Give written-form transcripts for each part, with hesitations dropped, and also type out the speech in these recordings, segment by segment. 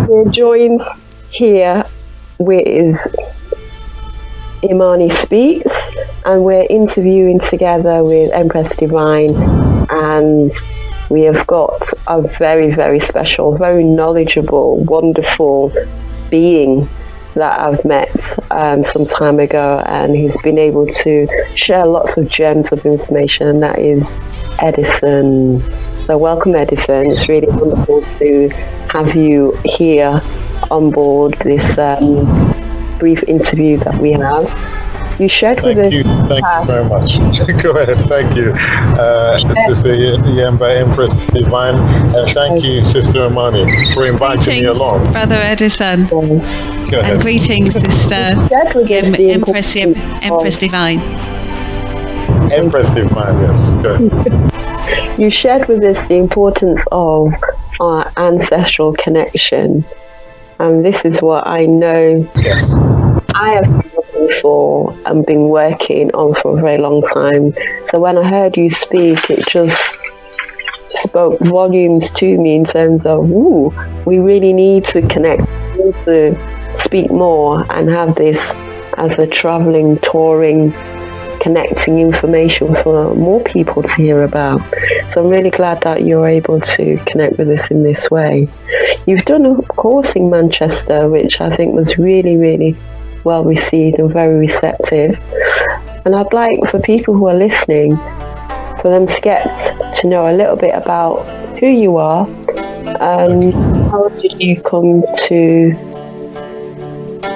We're joined here with Imani Speaks, and we're interviewing together with Empress Divine, and we have got a very, very special, very knowledgeable, wonderful being that I've met some time ago, and he's been able to share lots of gems of information, and that is Edison. So welcome, Edison. It's really wonderful to have you here on board this brief interview that we have. You shared with us. Thank you very much. Go ahead. Thank you, Sister Yemba, Empress Divine, and thank you, Sister Imani, for inviting me along. Brother Edison. Go ahead. And greetings, Sister Empress Divine. Empress Divine, yes. Go ahead. You shared with us the importance of our ancestral connection, and this is what I know I have been looking for and been working on for a very long time. So when I heard you speak, it just spoke volumes to me in terms of, we really need to connect, we need to speak more and have this as a traveling, touring, connecting information for more people to hear about. So I'm really glad that you're able to connect with us in this way. You've done a course in Manchester, which I think was really, really well received and very receptive. And I'd like for people who are listening, for them to get to know a little bit about who you are, and how did you come to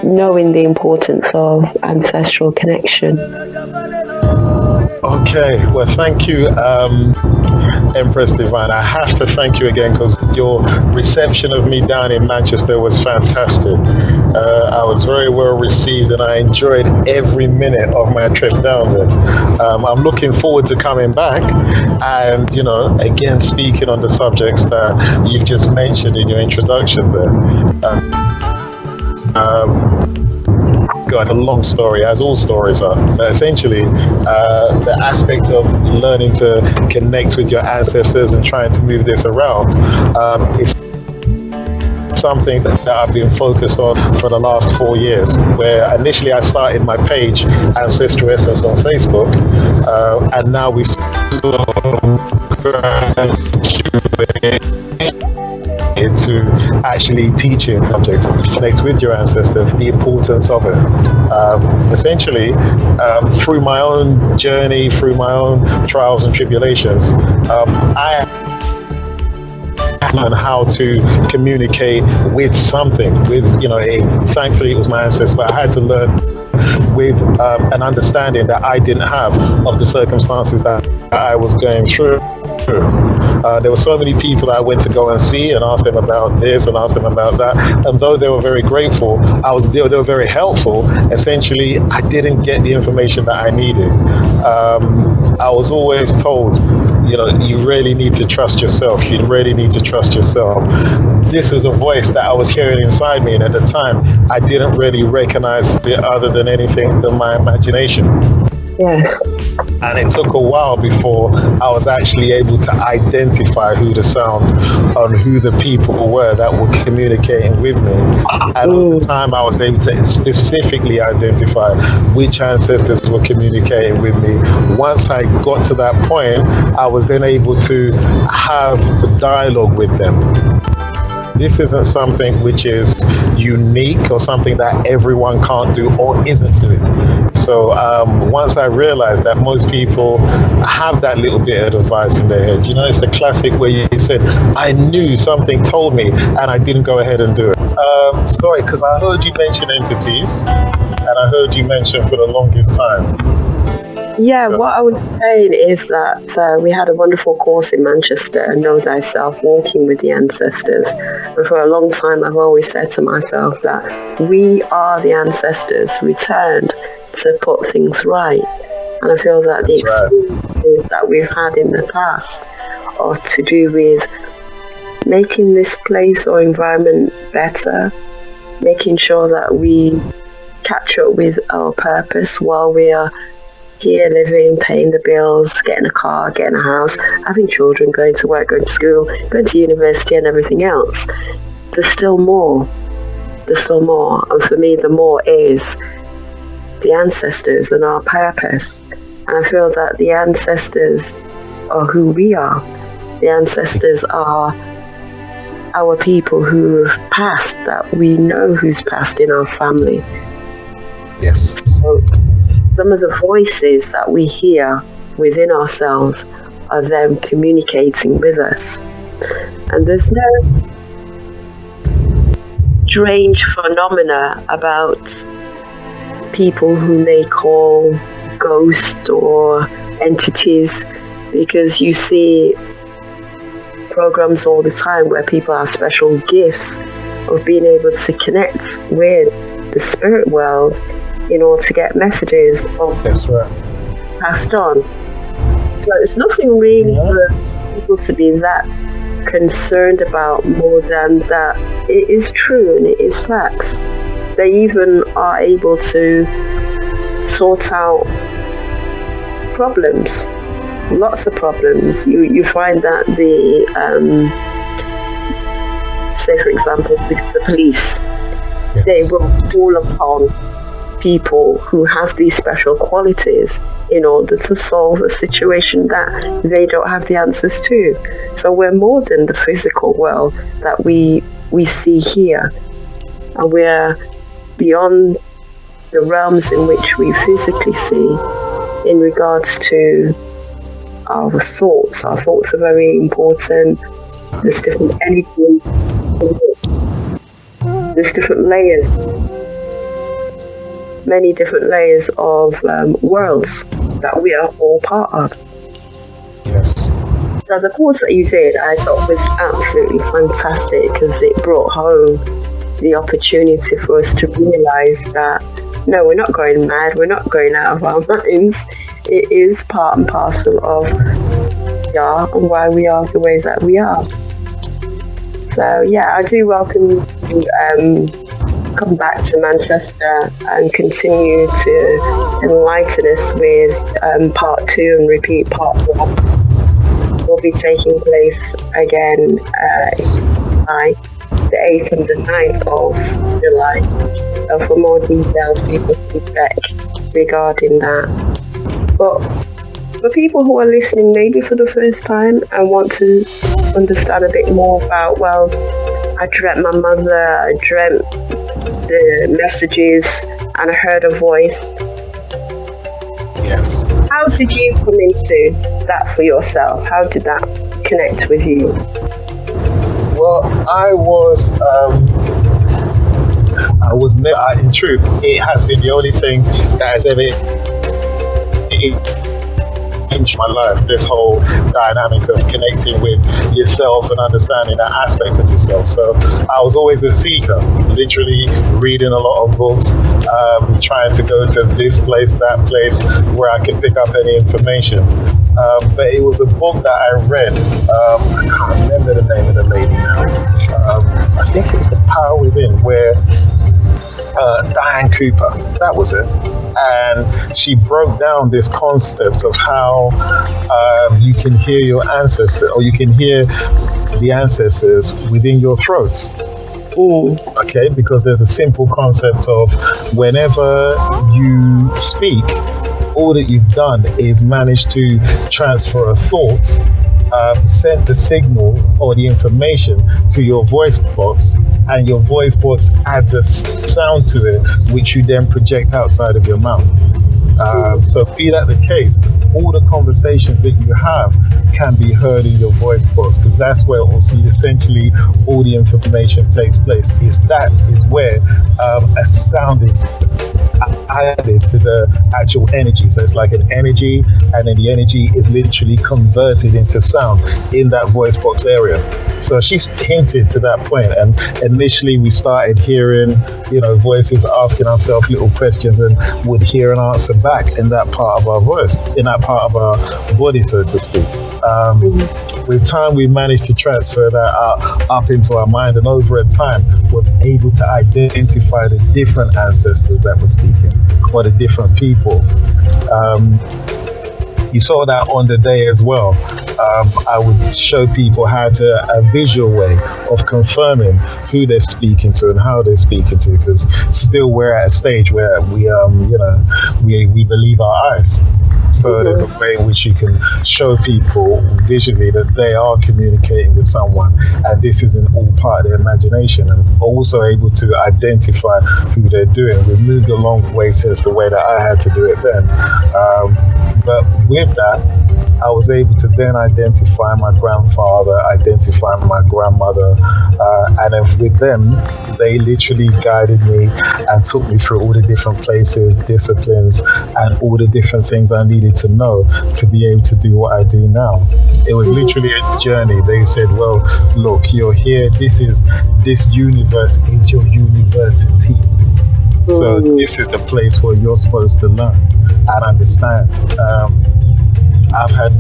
knowing the importance of ancestral connection. Okay, well, thank you, Empress Divine. I have to thank you again because your reception of me down in Manchester was fantastic. I was very well received and I enjoyed every minute of my trip down there. I'm looking forward to coming back and, again, speaking on the subjects that you've just mentioned in your introduction there. God, a long story, as all stories are. But essentially, the aspect of learning to connect with your ancestors and trying to move this around is something that I've been focused on for the last 4 years, where initially I started my page, Ancestral Essence, on Facebook, and now we've into actually teaching subjects connect with your ancestors, the importance of it. Essentially, through my own journey, through my own trials and tribulations, I learned how to communicate with something, thankfully it was my ancestors, but I had to learn with an understanding that I didn't have of the circumstances that I was going through. There were so many people that I went to go and see and ask them about this and ask them about that, and though they were very grateful, they were very helpful. Essentially, I didn't get the information that I needed. I was always told, you really need to trust yourself. You really need to trust yourself. This was a voice that I was hearing inside me, and at the time, I didn't really recognize it other than anything than my imagination. Yes. And it took a while before I was actually able to identify who the sound and who the people were that were communicating with me. And over time, I was able to specifically identify which ancestors were communicating with me. Once I got to that point, I was then able to have the dialogue with them. This isn't something which is unique or something that everyone can't do or isn't doing. So once I realized that most people have that little bit of advice in their head, it's the classic where you said, I knew something told me and I didn't go ahead and do it. Sorry, because I heard you mention entities and I heard you mention for the longest time. Yeah, what I was saying is that we had a wonderful course in Manchester, Know Thyself, walking with the ancestors. And for a long time, I've always said to myself that we are the ancestors returned to put things right. And I feel that the experiences that we've had in the past are to do with making this place or environment better, making sure that we catch up with our purpose while we are here living, paying the bills, getting a car, getting a house, having children, going to work, going to school, going to university and everything else. there's still more. There's still more. And for me, the more is the ancestors and our purpose. And I feel that the ancestors are who we are. The ancestors are our people who have passed, that we know who's passed in our family. Yes. So some of the voices that we hear within ourselves are them communicating with us. And there's no strange phenomena about people who they call ghosts or entities, because you see programs all the time where people have special gifts of being able to connect with the spirit world in order to get messages of That's right. passed on. So it's nothing really for people to be that concerned about, more than that it is true and it is facts. They even are able to sort out problems, lots of problems. You find that the say for example the police, Yes. they will call upon people who have these special qualities in order to solve a situation that they don't have the answers to. So we're more than the physical world that we see here, and we're beyond the realms in which we physically see in regards to our thoughts. Our thoughts are very important. There's different energies, there's different layers, many different layers of worlds that we are all part of. Yes. So the course that you did, I thought was absolutely fantastic, because it brought home the opportunity for us to realise that no, we're not going mad, we're not going out of our minds. It is part and parcel of who we are and why we are the way that we are. So yeah, I do welcome you to come back to Manchester and continue to enlighten us with part 2 and repeat part 1. Will be taking place again by the 8th and the 9th of July. So for more details, people feedback regarding that. But for people who are listening maybe for the first time and want to understand a bit more about, well, I dreamt my mother, I dreamt the messages, and I heard a voice. Yes. How did you come into that for yourself? How did that connect with you? Well, in truth, it has been the only thing that has ever changed my life, this whole dynamic of connecting with yourself and understanding that aspect of yourself. So I was always a seeker, literally reading a lot of books, trying to go to this place, that place, where I could pick up any information. But it was a book that I read, I can't remember the name of the lady now. I think it was The Power Within, where Diane Cooper, that was it. And she broke down this concept of how you can hear your ancestors, or you can hear the ancestors within your throat. Okay, because there's a simple concept of whenever you speak, all that you've done is manage to transfer a thought, send the signal or the information to your voice box, and your voice box adds a sound to it, which you then project outside of your mouth. So be that the case, all the conversations that you have can be heard in your voice box, because that's where also essentially all the information takes place. That is where a sound is added to the actual energy. So it's like an energy, and then the energy is literally converted into sound in that voice box area. So she's hinted to that point, and initially we started hearing, voices asking ourselves little questions, and would hear an answer back in that part of our voice, in that part of our body, so to speak. With time, we managed to transfer that up into our mind, and over a time, was able to identify the different ancestors that were speaking, or the different people. You saw that on the day as well. I would show people a visual way of confirming who they're speaking to and how they're speaking to, because still we're at a stage where we believe our eyes. So there's a way in which you can show people visually that they are communicating with someone, and this isn't all part of their imagination, and also able to identify who they're doing. We've moved a long way since the way that I had to do it then. But with that, I was able to then identify my grandfather, identify my grandmother, and then with them, they literally guided me and took me through all the different places, disciplines, and all the different things I needed to know to be able to do what I do now. It was literally a journey. They said, well, look, you're here, this universe is your university. So this is the place where you're supposed to learn and understand. I've had,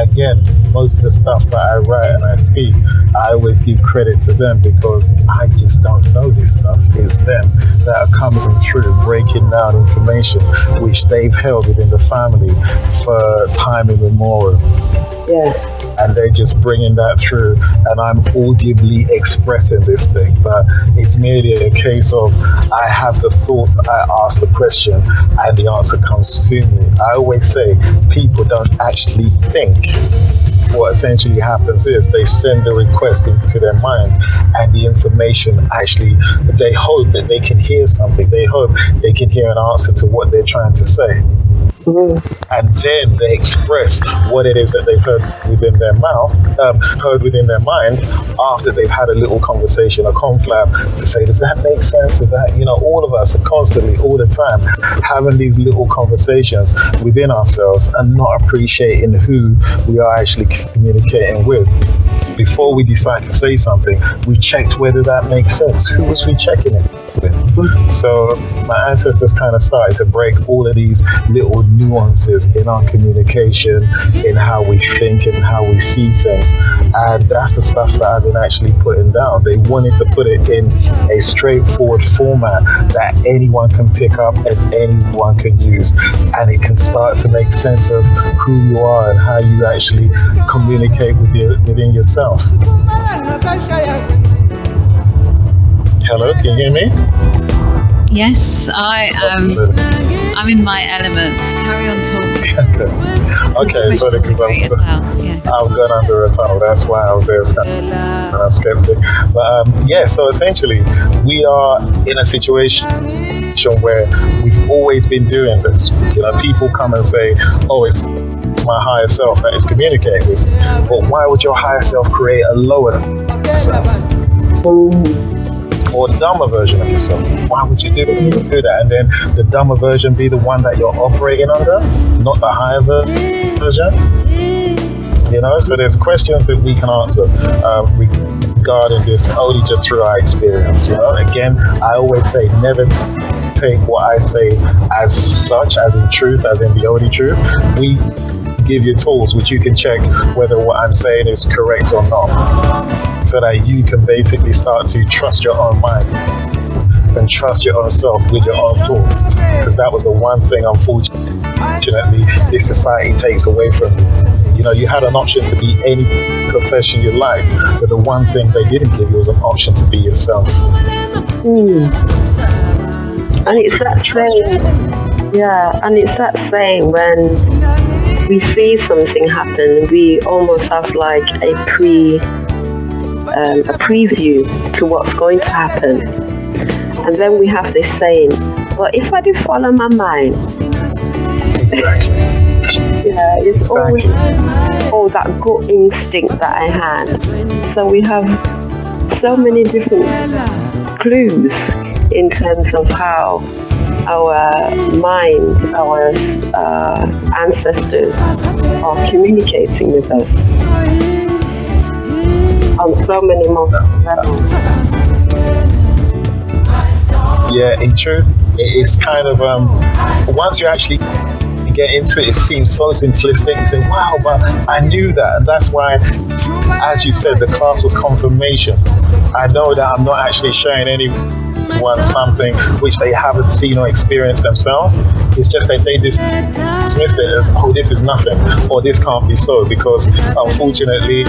again, most of the stuff that I write and I speak, I always give credit to them because I just don't know this stuff. It's them that are coming through, breaking down information which they've held within the family for time immemorial. Yes. And they're just bringing that through, and I'm audibly expressing this thing, but it's merely a case of I have the thought, I ask the question, and the answer comes to me. I always say people don't actually think. What essentially happens is they send the request into their mind, and the information actually, they hope that they can hear something. They hope they can hear an answer to what they're trying to say. And then they express what it is that they've heard within their mouth, heard within their mind, after they've had a little conversation, a conflab, to say, does that make sense? Of that, all of us are constantly, all the time, having these little conversations within ourselves and not appreciating who we are actually communicating with. Before we decide to say something, we checked whether that makes sense. Who was we checking it with? So my ancestors kind of started to break all of these little nuances in our communication, in how we think and how we see things. And that's the stuff that I've been actually putting down. They wanted to put it in a straightforward format that anyone can pick up and anyone can use. And it can start to make sense of who you are and how you actually communicate within yourself. Hello, can you hear me? Yes, I'm in my element. Carry on talking. Okay, sorry, because I've gone under a tunnel. That's why I was there kind of skeptic. But so essentially, we are in a situation where we've always been doing this. People come and say, oh, it's my higher self that is communicating with me. But why would your higher self create a lower self? Or dumber version of yourself? Why would you do that? And then the dumber version be the one that you're operating under, not the higher version? So there's questions that we can answer regarding this only just through our experience. Again, I always say never take what I say as such, as in truth, as in the only truth. We give you tools which you can check whether what I'm saying is correct or not, so that you can basically start to trust your own mind and trust your own self with your own thoughts, because that was the one thing, unfortunately, this society takes away from you. You had an option to be any profession you liked, but the one thing they didn't give you was an option to be yourself. And it's that saying, and it's that saying when we see something happen, we almost have like a preview to what's going to happen. And then we have this saying, well, if I do follow my mind, it's always that gut instinct that I had. So we have so many different clues in terms of how our mind, our ancestors are communicating with us on so many multiple levels. Yeah, in truth, it's kind of once you actually get into it, it seems so simplistic. You say, wow, but I knew that. And that's why, as you said, the class was confirmation. I know that I'm not actually showing anyone something which they haven't seen or experienced themselves. It's just that they dismiss it as, oh, this is nothing, or this can't be so, because unfortunately,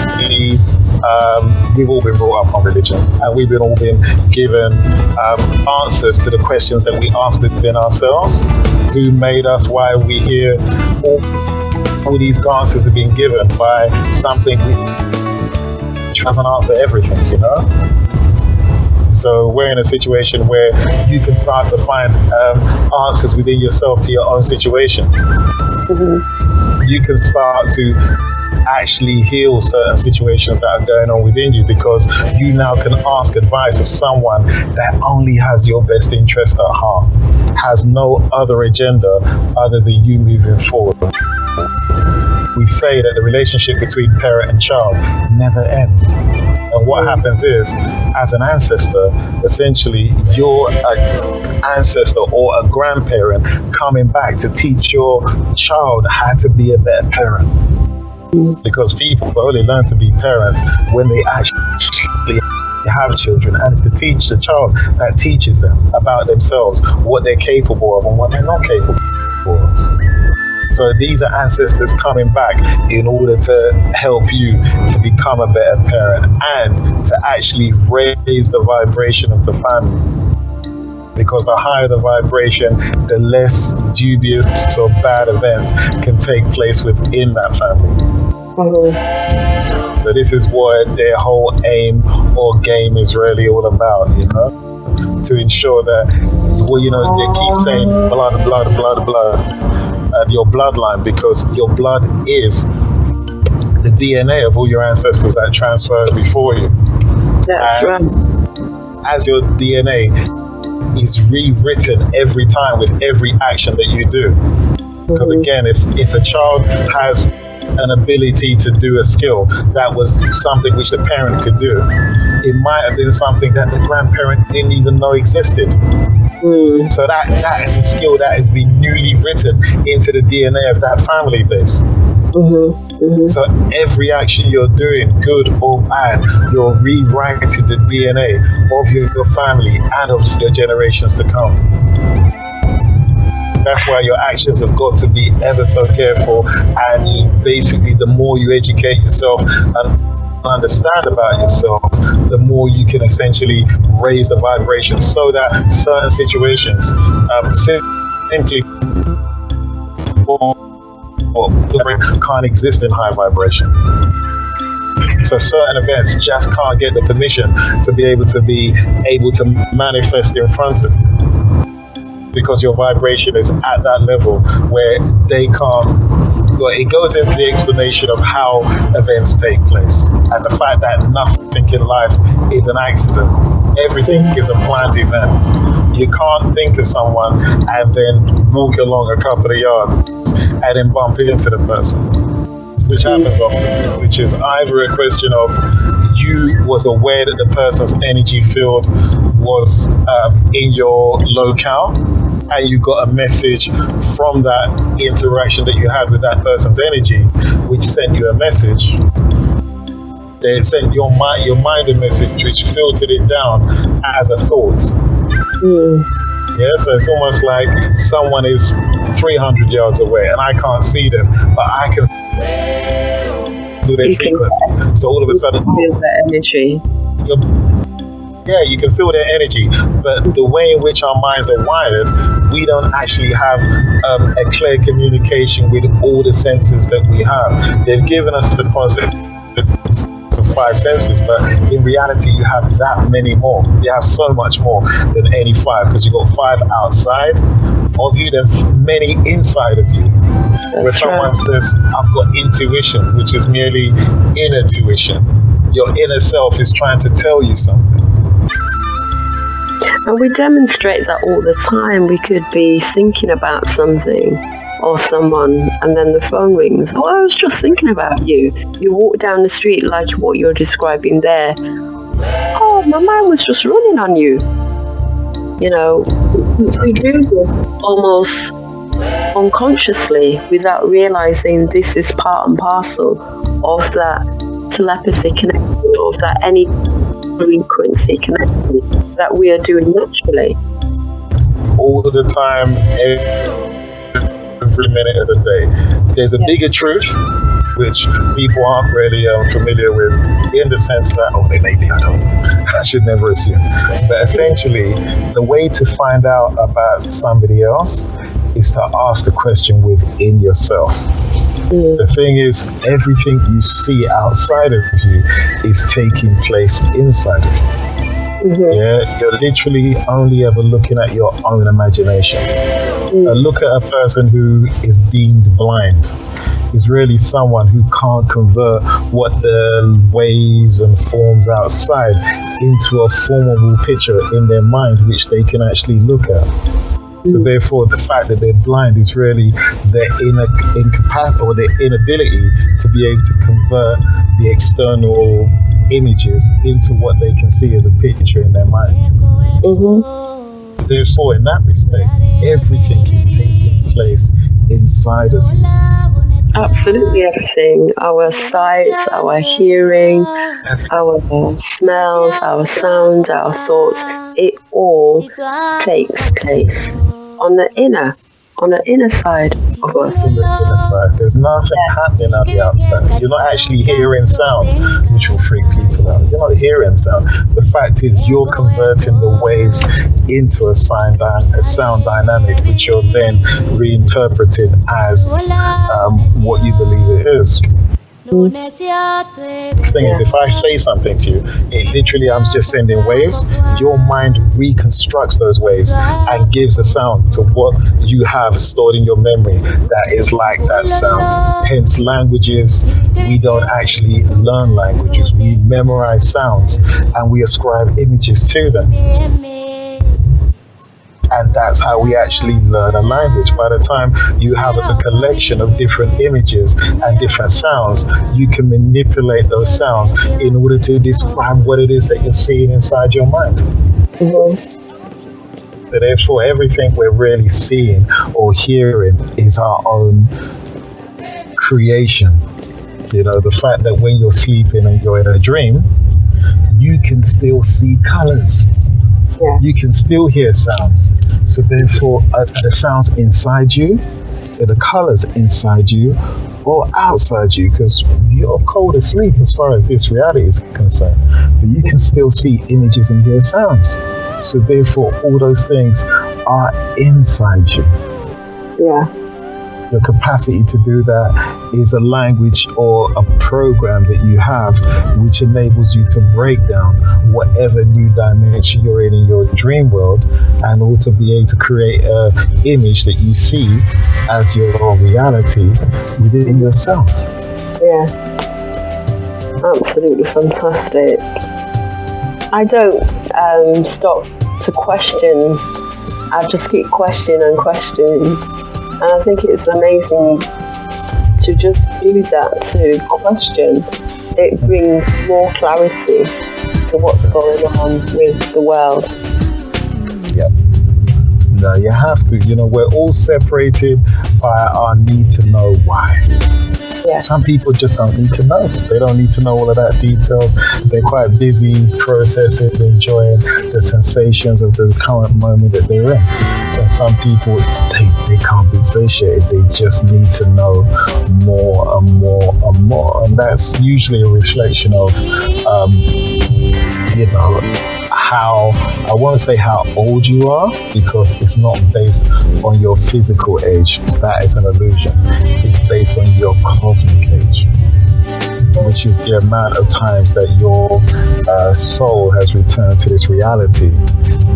we've all been brought up on religion, and we've all been given answers to the questions that we ask within ourselves. Who made us? Why are we here? All these answers have been given by something which doesn't answer everything, you know? So we're in a situation where you can start to find answers within yourself to your own situation. Mm-hmm. You can start to actually heal certain situations that are going on within you, because you now can ask advice of someone that only has your best interest at heart, has no other agenda other than you moving forward. We say that the relationship between parent and child never ends. And what happens is, as an ancestor, essentially you're an ancestor or a grandparent coming back to teach your child how to be a better parent. Because people only learn to be parents when they actually have children, and it's to teach the child that teaches them about themselves, what they're capable of and what they're not capable of. So these are ancestors coming back in order to help you to become a better parent and to actually raise the vibration of the family. Because the higher the vibration, the less dubious or bad events can take place within that family. Mm-hmm. So this is what their whole aim or game is really all about, you know? To ensure that, well, you know, they keep saying blood, blood, blood, blood, your bloodline, because your blood is the DNA of all your ancestors that transferred before you. That's right. As your DNA is rewritten every time with every action that you do. Because again, if a child has an ability to do a skill that was something which the parent could do, it might have been something that the grandparent didn't even know existed. So that is a skill that has been newly written into the DNA of that family base. So every action you're doing, good or bad, you're rewriting the DNA of your family and of your generations to come. That's why your actions have got to be ever so careful, and you basically, the more you educate yourself and understand about yourself, the more you can essentially raise the vibration, so that certain situations simply can't exist in high vibration. So certain events just can't get the permission to be able to manifest in front of you, because your vibration is at that level where they can't. Well, it goes into the explanation of how events take place, and the fact that nothing in life is an accident. Everything is a planned event. You can't think of someone and then walk along a couple of yards and then bump into the person, which happens often, which is either a question of you was aware that the person's energy field was in your locale, and you got a message from that interaction that you had with that person's energy, which sent you a message. They sent your mind a message which filtered it down as a thought. Yeah, so it's almost like someone is 300 yards away and I can't see them, but I can feel their frequency. So all of a sudden, feel their energy. Yeah, you can feel their energy, but the way in which our minds are wired, we don't actually have a clear communication with all the senses that we have. They've given us the concept of 5 senses, but in reality you have that many more. You have so much more than any 5, because you've got 5 outside of you, then many inside of you. Where someone says, I've got intuition, which is merely inner tuition. Your inner self is trying to tell you something. And we demonstrate that all the time. We could be thinking about something or someone, and then the phone rings. Oh, I was just thinking about you. You walk down the street like what you're describing there. Oh, my mind was just running on you. You know, we do almost unconsciously without realizing this is part and parcel of that telepathy connection, of that any frequency connection that we are doing naturally. All the time, every minute of the day. There's a bigger truth, which people aren't really familiar with, in the sense that, they may be, I should never assume. But essentially, the way to find out about somebody else is to ask the question within yourself. The thing is, everything you see outside of you is taking place inside of you. Yeah, you're literally only ever looking at your own imagination. Look at a person who is deemed blind. Is really someone who can't convert what the waves and forms outside into a formable picture in their mind, which they can actually look at. So therefore, the fact that they're blind is really their incapacity or their inability to be able to convert the external images into what they can see as a picture in their mind. Therefore, in that respect, everything is taking place inside of you. Absolutely everything. Our sight, our hearing, our smells, our sound, our thoughts, it all takes place on the inner side of us. On the inner side. There's nothing happening on the outside. You're not actually hearing sound, which will freak people out. You're not hearing sound. The fact is, you're converting the waves into a sound dynamic, which you're then reinterpreting as what you believe it is. The thing is, if I say something to you, it literally, I'm just sending waves. Your mind reconstructs those waves and gives a sound to what you have stored in your memory that is like that sound. Hence, languages, we don't actually learn languages. We memorize sounds and we ascribe images to them. And that's how we actually learn a language. By the time you have a collection of different images and different sounds, you can manipulate those sounds in order to describe what it is that you're seeing inside your mind. So therefore, everything we're really seeing or hearing is our own creation. The fact that when you're sleeping and you're in a dream, you can still see colors. You can still hear sounds. So therefore, the sounds inside you, the colors inside you, or outside you, because you're cold asleep as far as this reality is concerned. But you can still see images and hear sounds. So therefore, all those things are inside you. Your capacity to do that is a language or a program that you have, which enables you to break down whatever new dimension you're in your dream world, and also be able to create an image that you see as your reality within yourself. Absolutely fantastic. I don't stop to question. I just keep questioning and questioning. And I think it's amazing to just do that, to question. It brings more clarity to what's going on with the world. No, you have to. We're all separated by our need to know why. Some people just don't need to know. They don't need to know all of that details. They're quite busy processing, enjoying the sensations of the current moment that they're in. And some people, they can't be satiated. They just need to know more and more and more. And that's usually a reflection of, how, I won't say how old you are, because it's not based on your physical age. That is an illusion. It's based on your cosmic age, which is the amount of times that your soul has returned to this reality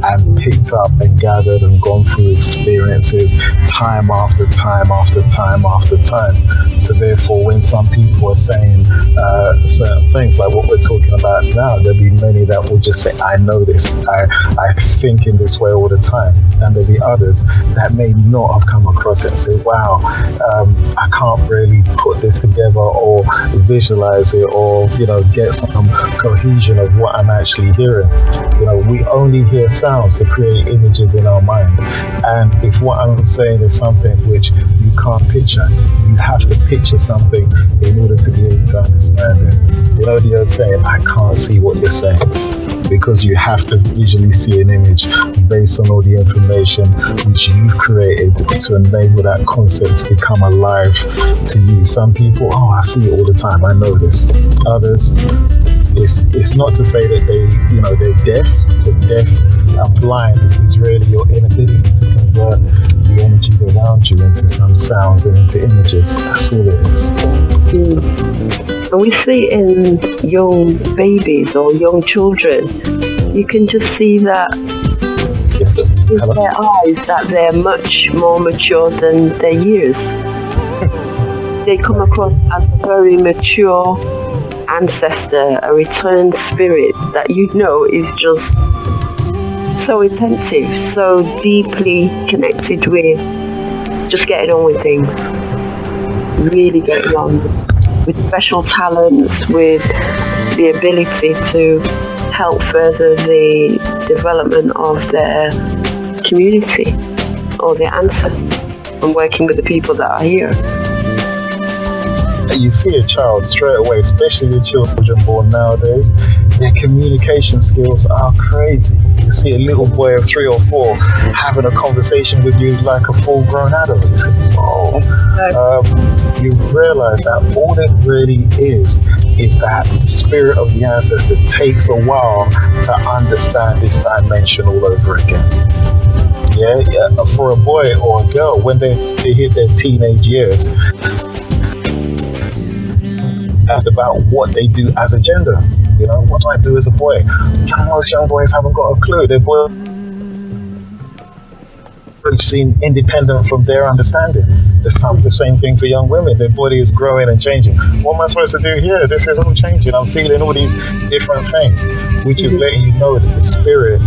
and picked up and gathered and gone through experiences time after time after time after time. So therefore, when some people are saying certain things like what we're talking about now, there'll be many that will just say, I know this, I think in this way all the time. And there'll be others that may not have come across it and say, wow, I can't really put this together or visualize it or, get some cohesion of what I'm actually hearing. We only hear sounds to create create images in our mind. And if what I'm saying is something which you can't picture, you have to picture something in order to be able to understand it. You know the old saying, I can't see what you're saying, because you have to visually see an image based on all the information which you've created to enable that concept to become alive to you. Some people, I see it all the time, I know this. Others, it's not to say that they're deaf, but deaf and blind is really your inability to convert the energy around you into some sounds and into images. That's all it is. And we see in young babies or young children, you can just see that in their eyes that they're much more mature than their years. They come across as a very mature ancestor, a returned spirit that is just so attentive, so deeply connected with just getting on with things, really getting on with special talents, with the ability to help further the development of their community or their ancestors and working with the people that are here. You see a child straight away, especially the children born nowadays, their communication skills are crazy. You see a little boy of 3 or 4 having a conversation with you like a full-grown adult. You say, you realize that all it really is that the spirit of the ancestor takes a while to understand this dimension all over again. Yeah. For a boy or a girl, when they hit their teenage years, that's about what they do as a gender. What do I do as a boy? Most young boys haven't got a clue. They're boys seem independent from their understanding. The same thing for young women. Their body is growing and changing. What am I supposed to do here? This is all changing. I'm feeling all these different things, which is letting you know that the spirit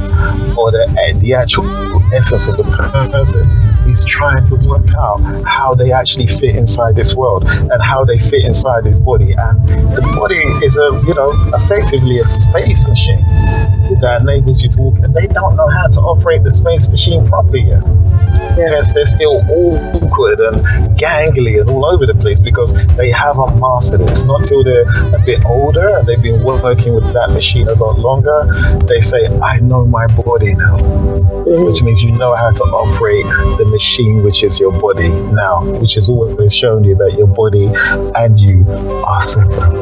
or the actual essence of the person is trying to work out how they actually fit inside this world and how they fit inside this body. And the body is effectively a space machine that enables you to walk. And they don't know how to operate the space machine properly yet. Yes, they're still all awkward and gangly and all over the place because they haven't mastered it. It's not till they're a bit older and they've been working with that machine a lot longer, they say, I know my body now. Which means you know how to operate the machine, which is your body now, which has always shown you that your body and you are separate.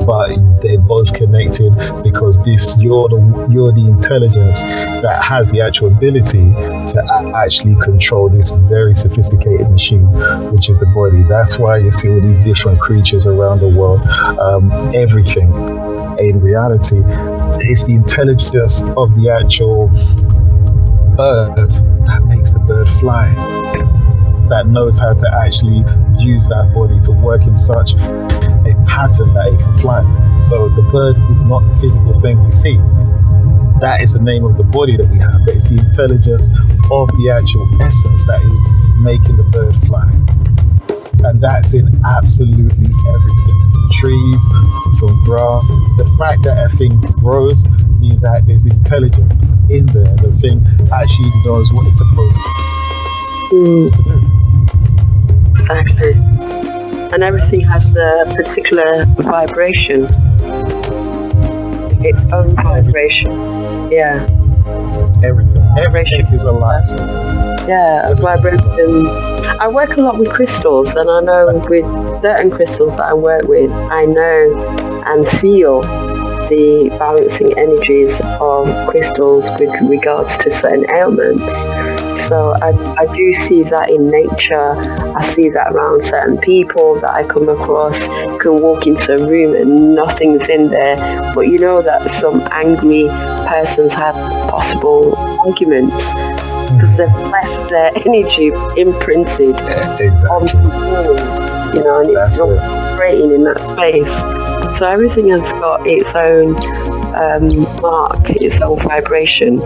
But they're both connected because you're the intelligence that has the actual ability to actually control this very sophisticated machine, which is the body. That's why you see all these different creatures around the world. Everything in reality is the intelligence of the actual bird that makes the bird fly, that knows how to actually use that body to work in such a pattern that it can fly. So the bird is not the physical thing we see. That is the name of the body that we have, but it's the intelligence of the actual essence that is making the bird fly. And that's in absolutely everything. Trees, from grass. The fact that a thing grows means that there's intelligence in there. The thing actually knows what it's supposed to do. Exactly. And everything has a particular vibration. Its own vibration. Yeah. Everything is alive. Yeah, a vibration. I work a lot with crystals, and I know with certain crystals that I work with, I know and feel the balancing energies of crystals with regards to certain ailments. So I do see that in nature. I see that around certain people that I come across. You can walk into a room and nothing's in there, but you know that some angry persons have possible arguments because they've left their energy imprinted on the wall, and it's not operating in that space. So everything has got its own mark, its own vibration.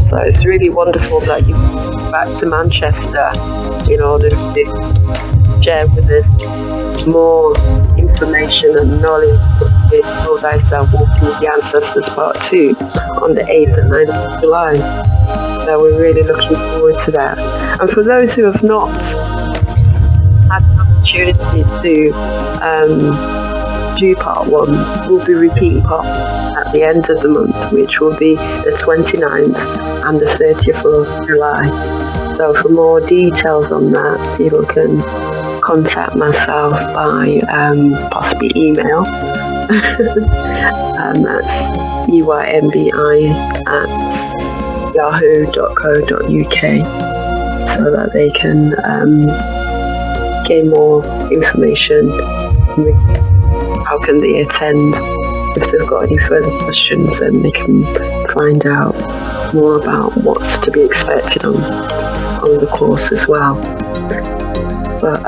So it's really wonderful that you come back to Manchester in order to share with us more information and knowledge with Know Thyself Walking with the Ancestors Part 2 on the 8th and 9th of July. So we're really looking forward to that. And for those who have not had the opportunity to do Part 1, we'll be repeating Part 1 at the end of the month, which will be the 29th and the 30th of July. So for more details on that, people can contact myself by possibly email. And that's eymbi@yahoo.co.uk, so that they can gain more information. How can they attend? If they've got any further questions, then they can find out more about what's to be expected on the course as well. But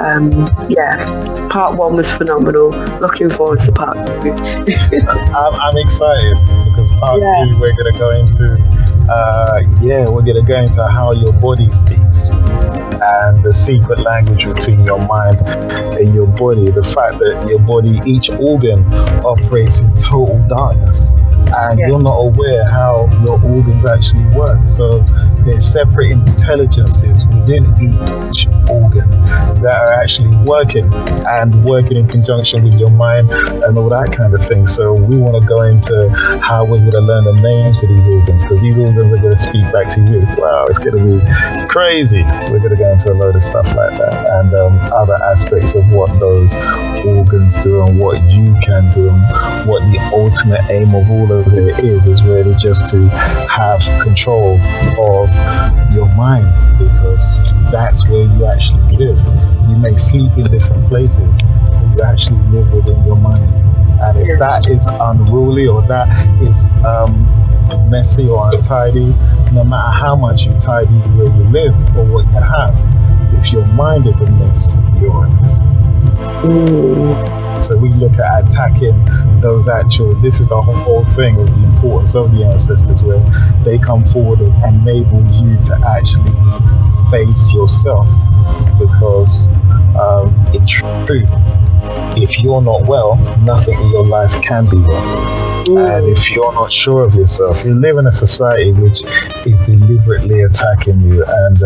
Part 1 was phenomenal. Looking forward to Part 2. I'm excited because Part 2 we're going to go into how your body speaks and the secret language between your mind and your body. The fact that your body, each organ operates in total darkness, and you're not aware how your organs actually work. So there's separate intelligences within each organ that are actually working in conjunction with your mind and all that kind of thing. So we want to go into how we're going to learn the names of these organs, because these organs are going to speak back to you. Wow, it's going to be crazy. We're going to go into a load of stuff like that, and other aspects of what those organs do and what you can do, and what the ultimate aim of all of it is really just to have control of your mind, because that's where you actually live. You may sleep in different places, but you actually live within your mind. And if that is unruly, or that is messy or untidy, no matter how much you tidy where you live or what you have, if your mind is a mess, you're a mess. So we look at attacking those this is the whole thing of the importance of the ancestors, where they come forward and enable you to actually face yourself. Because in truth, if you're not well, nothing in your life can be well. And if you're not sure of yourself, you live in a society which is deliberately attacking you. And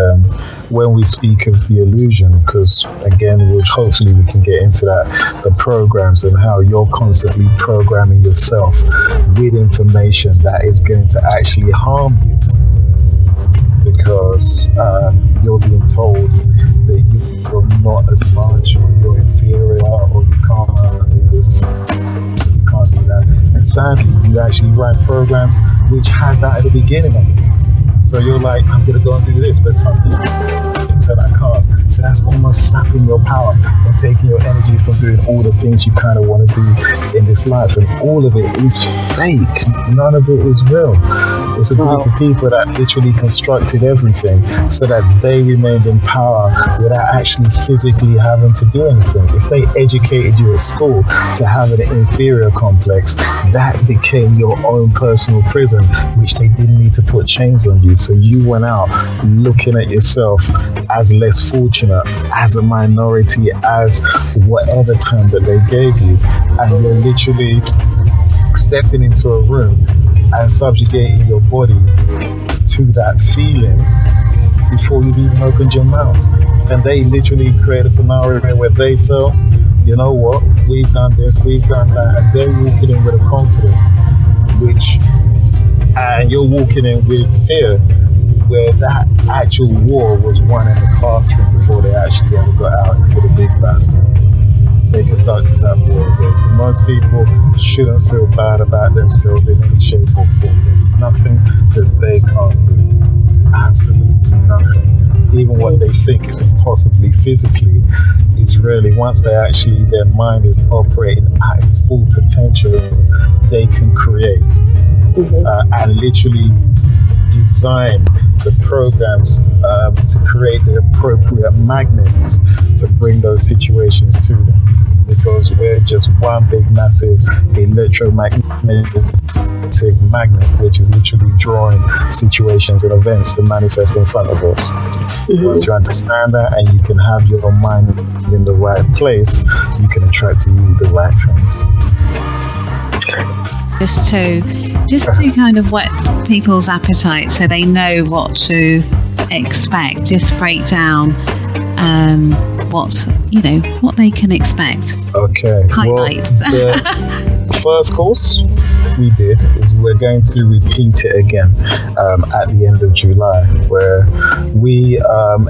when we speak of the illusion, because again, hopefully we can get into that, the programs and how you're constantly programming yourself with information that is going to actually harm you, because you're being told that you're not as much, or you're inferior, or you can't do this, you can't do that. And sadly, you actually write programs which has that at the beginning of it. So you're like, I'm going to go and do this, but some people said I can't. So that's almost sapping your power and taking your energy from doing all the things you kind of want to do in this life. And all of it is fake. None of it is real. It's a group of people that literally constructed everything so that they remained in power without actually physically having to do anything. If they educated you at school to have an inferior complex, that became your own personal prison, which they didn't need to put chains on you. So you went out looking at yourself as less fortunate, as a minority, as whatever term that they gave you. And you're literally stepping into a room and subjugating your body to that feeling before you've even opened your mouth. And they literally create a scenario where they feel, you know what, we've done this, we've done that, and they're walking in with a confidence, and you're walking in with fear, where that actual war was won in the classroom before they actually ever got out into the big battle. They conducted that war again. So most people shouldn't feel bad about themselves in any shape or form. There's nothing that they can't do. Absolutely nothing. Even what they think is impossibly physically, it's really, once their mind is operating at its full potential, they can create and literally design the programs to create the appropriate magnets to bring those situations to them. Because we're just one big massive electromagnetic magnet, which is literally drawing situations and events to manifest in front of us. Once you understand that, and you can have your mind in the right place, you can attract to you the right things. just to kind of whet people's appetite so they know what to expect. Just break down what they can expect. Okay. Highlights. Well, the first course we did is we're going to repeat it again at the end of July, where we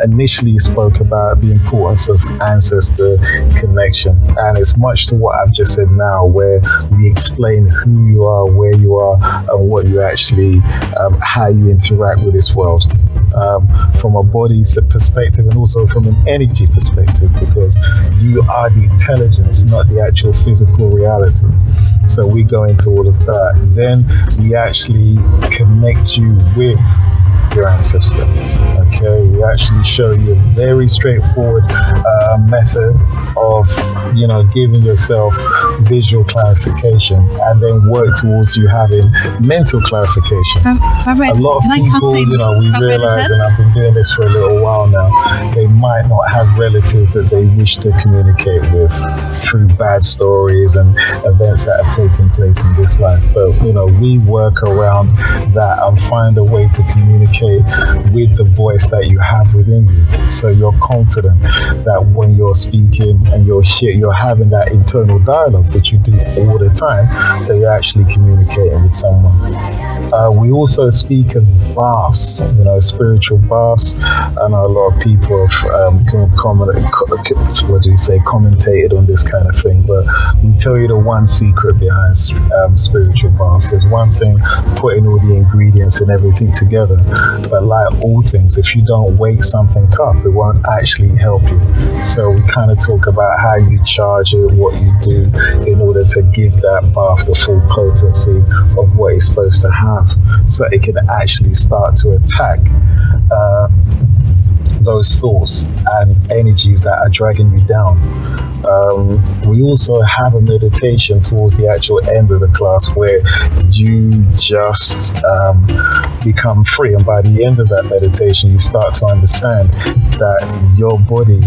initially spoke about the importance of ancestor connection, and it's much to what I've just said now, where we explain who you are, where you are, and what you actually, how you interact with this world. From a body perspective and also from an energy perspective, because you are the intelligence, not the actual physical reality. So we go into all of that. Then we actually connect you with your ancestor. Okay, we actually show you a very straightforward method of, giving yourself visual clarification, and then work towards you having mental clarification. A lot of people, we realize, and I've been doing this for a little while now, they might not have relatives that they wish to communicate with through bad stories and events that have taken place in this life. But, we work around that and find a way to communicate with the voice that you have within you. So you're confident that when you're speaking and you're having that internal dialogue that you do all the time, that you're actually communicating with someone. We also speak of baths, spiritual baths. I know a lot of people have commentated on this kind of thing, but we tell you the one secret behind spiritual baths. There's one thing, putting all the ingredients and everything together, but like all things, if you don't wake something up, it won't actually help you. So we kind of talk about how you charge it, what you do in order to give that bath the full potency of what it's supposed to have, so it can actually start to attack those thoughts and energies that are dragging you down. We also have a meditation towards the actual end of the class where you just become free, and by the end of that meditation you start to understand that your body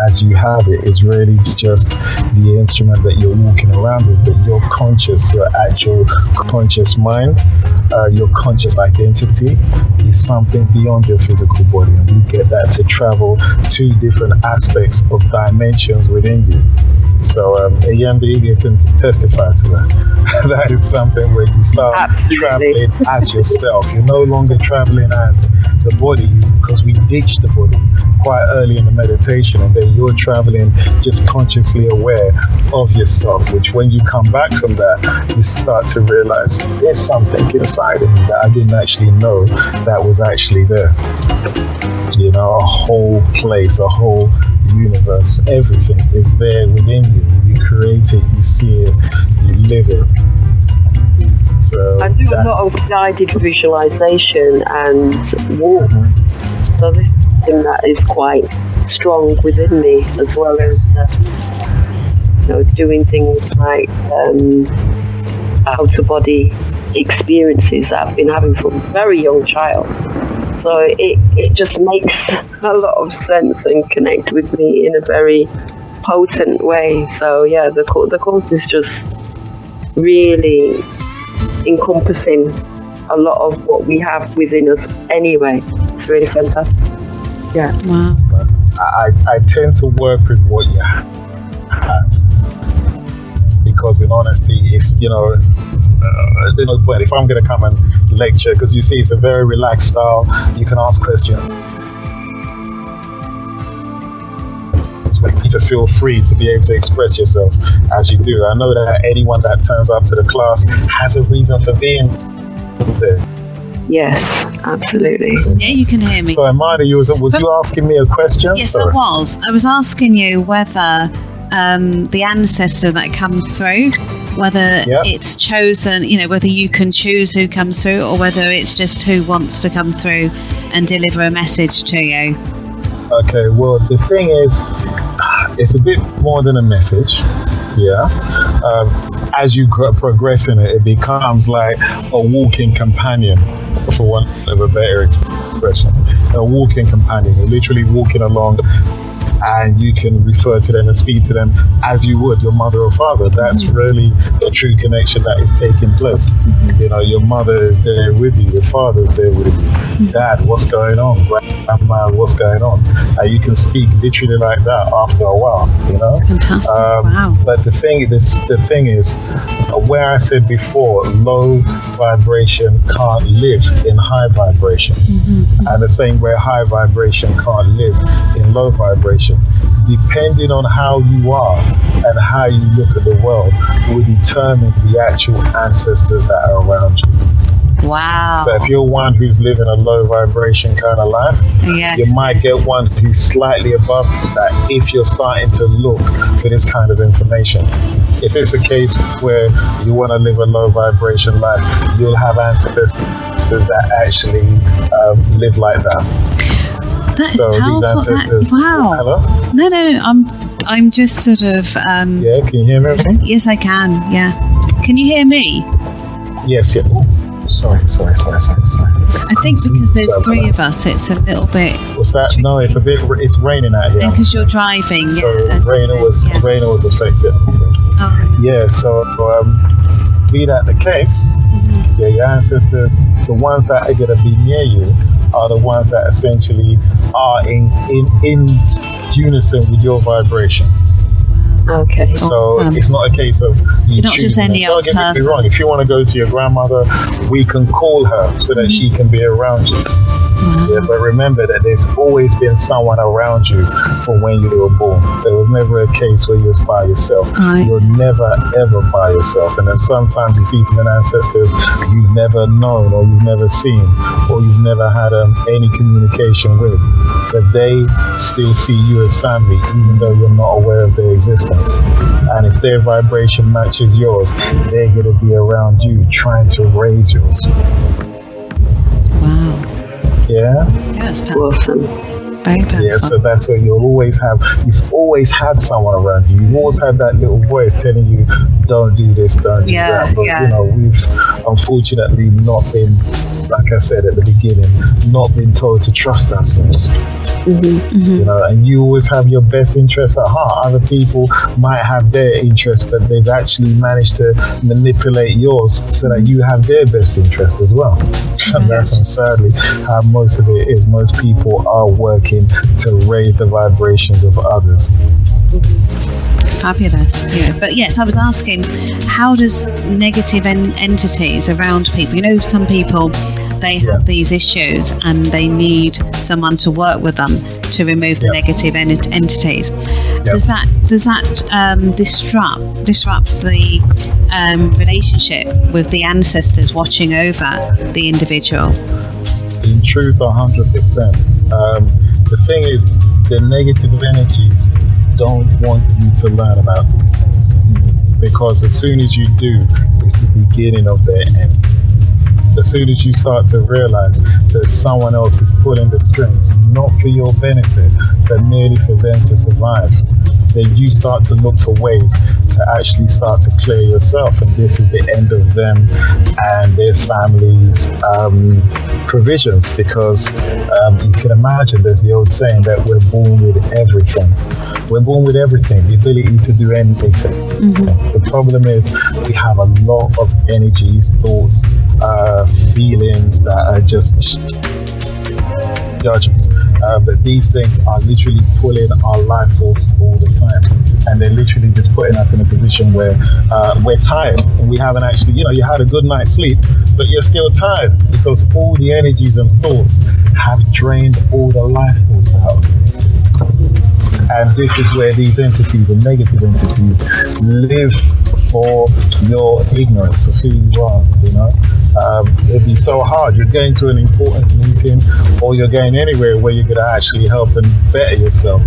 as you have it is really just the instrument that you're walking around with, but your actual conscious mind, your conscious identity is something beyond your physical body, and we get that to travel to different aspects of dimensions within you. So Agbandje, you can testify to that. That is something where you start traveling as yourself. You're no longer traveling as the body, because we ditch the body quite early in the meditation, and then you're traveling just consciously aware of yourself, which when you come back from that, you start to realize there's something inside of me that I didn't actually know that was actually there. A whole place, a whole universe, everything is there within you. You create it, you see it, you live it. So I do a lot of guided visualization and walk. So this is something that is quite strong within me, as well as doing things like out-of-body experiences that I've been having from a very young child. So it just makes a lot of sense and connect with me in a very potent way. So yeah, the course is just really encompassing a lot of what we have within us anyway. It's really fantastic. Yeah. Wow. I tend to work with what you have, because in honesty, it's there's no point if I'm going to come and lecture, because you see it's a very relaxed style. You can ask questions, to feel free to be able to express yourself as you do. I know that anyone that turns up to the class has a reason for being there. Yes, absolutely. Yeah, you can hear me. So Amanda, was you asking me a question? Yes, I was. I was asking you whether the ancestor that comes through, whether it's chosen, whether you can choose who comes through, or whether it's just who wants to come through and deliver a message to you. Okay, well, the thing is, it's a bit more than a message. As you progress in it, it becomes like a walking companion, for want of a better expression. A walking companion. You're literally walking along and you can refer to them and speak to them as you would your mother or father. That's really the true connection that is taking place. You know, your mother is there with you, your father's there with you. Dad, what's going on? Grandma, what's going on? And you can speak literally like that after a while, you know. Wow. But the thing is, where I said before, low vibration can't live in high vibration, and the same way high vibration can't live in low vibration. Depending on how you are and how you look at the world will determine the actual ancestors that are around you. Wow. So if you're one who's living a low vibration kind of life, you might get one who's slightly above that if you're starting to look for this kind of information. If it's a case where you want to live a low vibration life, you'll have ancestors that actually live like that. That is so powerful. These ancestors, Wow. Hello? No, I'm just sort of yeah, can you hear me? Yes, I can. Yeah. Can you hear me? Yes, yeah. Sorry. I think because there's three of us, it's a little bit. What's that? tricky. No, it's raining out here. And because you're driving. So Rainer Rainer was affected. Oh. Yeah, so be that the case, your ancestors, the ones that are going to be near you, are the ones that essentially are in unison with your vibration. Okay. So Awesome. it's not a case of you not just any Don't old get me person. wrong. If you want to go to your grandmother, we can call her so that she can be around you. Yeah, but remember that there's always been someone around you from when you were born. There was never a case where you was by yourself. Right. You're never ever by yourself. And then sometimes you see even ancestors you've never known or you've never seen or you've never had any communication with, but they still see you as family even though you're not aware of their existence. And if their vibration matches yours, they're going to be around you trying to raise yours. Wow. Yeah? That's powerful. Awesome. Very powerful. Yeah, so that's what you'll always have. You've always had someone around you. You've always had that little voice telling you, don't do this, don't do that. But, you know, we've unfortunately not been, like I said at the beginning, not been told to trust ourselves. You know, and you always have your best interest at heart. Other people might have their interest, but they've actually managed to manipulate yours so that you have their best interest as well. And that's sadly how most of it is. Most people are working to raise the vibrations of others. Fabulous. Yeah. But yes, I was asking, how does negative entities around people, you know, some people, they have these issues and they need someone to work with them to remove the negative entities. Does that disrupt the relationship with the ancestors watching over the individual? In truth, 100%. The thing is, the negative energies don't want you to learn about these things, because as soon as you do, it's the beginning of their end. As soon as you start to realize that someone else is pulling the strings, not for your benefit, but merely for them to survive, then you start to look for ways to actually start to clear yourself. And this is the end of them and their families' provisions, because you can imagine there's the old saying that we're born with everything. We're born with everything, the ability to do anything. The problem is we have a lot of energies, thoughts, feelings that are just judgments. But these things are literally pulling our life force all the time. And they're literally just putting us in a position where we're tired. And we haven't actually, you had a good night's sleep, but you're still tired because all the energies and thoughts have drained all the life force out. And this is where these entities, the negative entities, live for your ignorance of who you are, it'd be so hard. You're going to an important meeting or you're going anywhere where you're going to actually help and better yourself,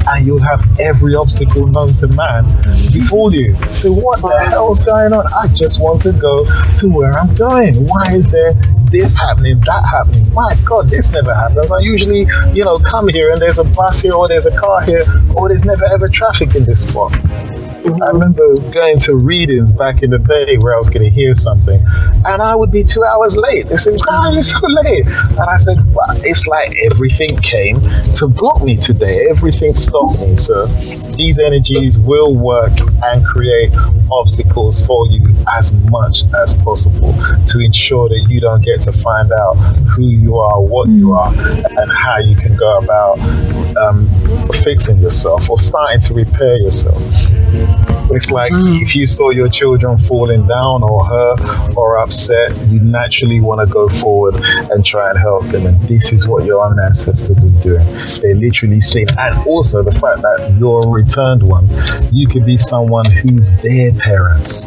and you'll have every obstacle known to man before you. So what the hell's going on? I just want to go to where I'm going. Why is there this happening, that happening? My God, this never happens. I usually, come here and there's a bus here or there's a car here or there's never ever traffic in this spot. I remember going to readings back in the day where I was going to hear something, and I would be 2 hours late. They said, "Why are you so late?" And I said, "Well, it's like everything came to block me today. Everything stopped me." So these energies will work and create obstacles for you as much as possible to ensure that you don't get to find out who you are, what you are, and how you can go about fixing yourself or starting to repair yourself. It's like if you saw your children falling down or hurt or upset, you naturally want to go forward and try and help them. And this is what your own ancestors are doing. They literally see. And also the fact that you're a returned one, you could be someone who's their parents.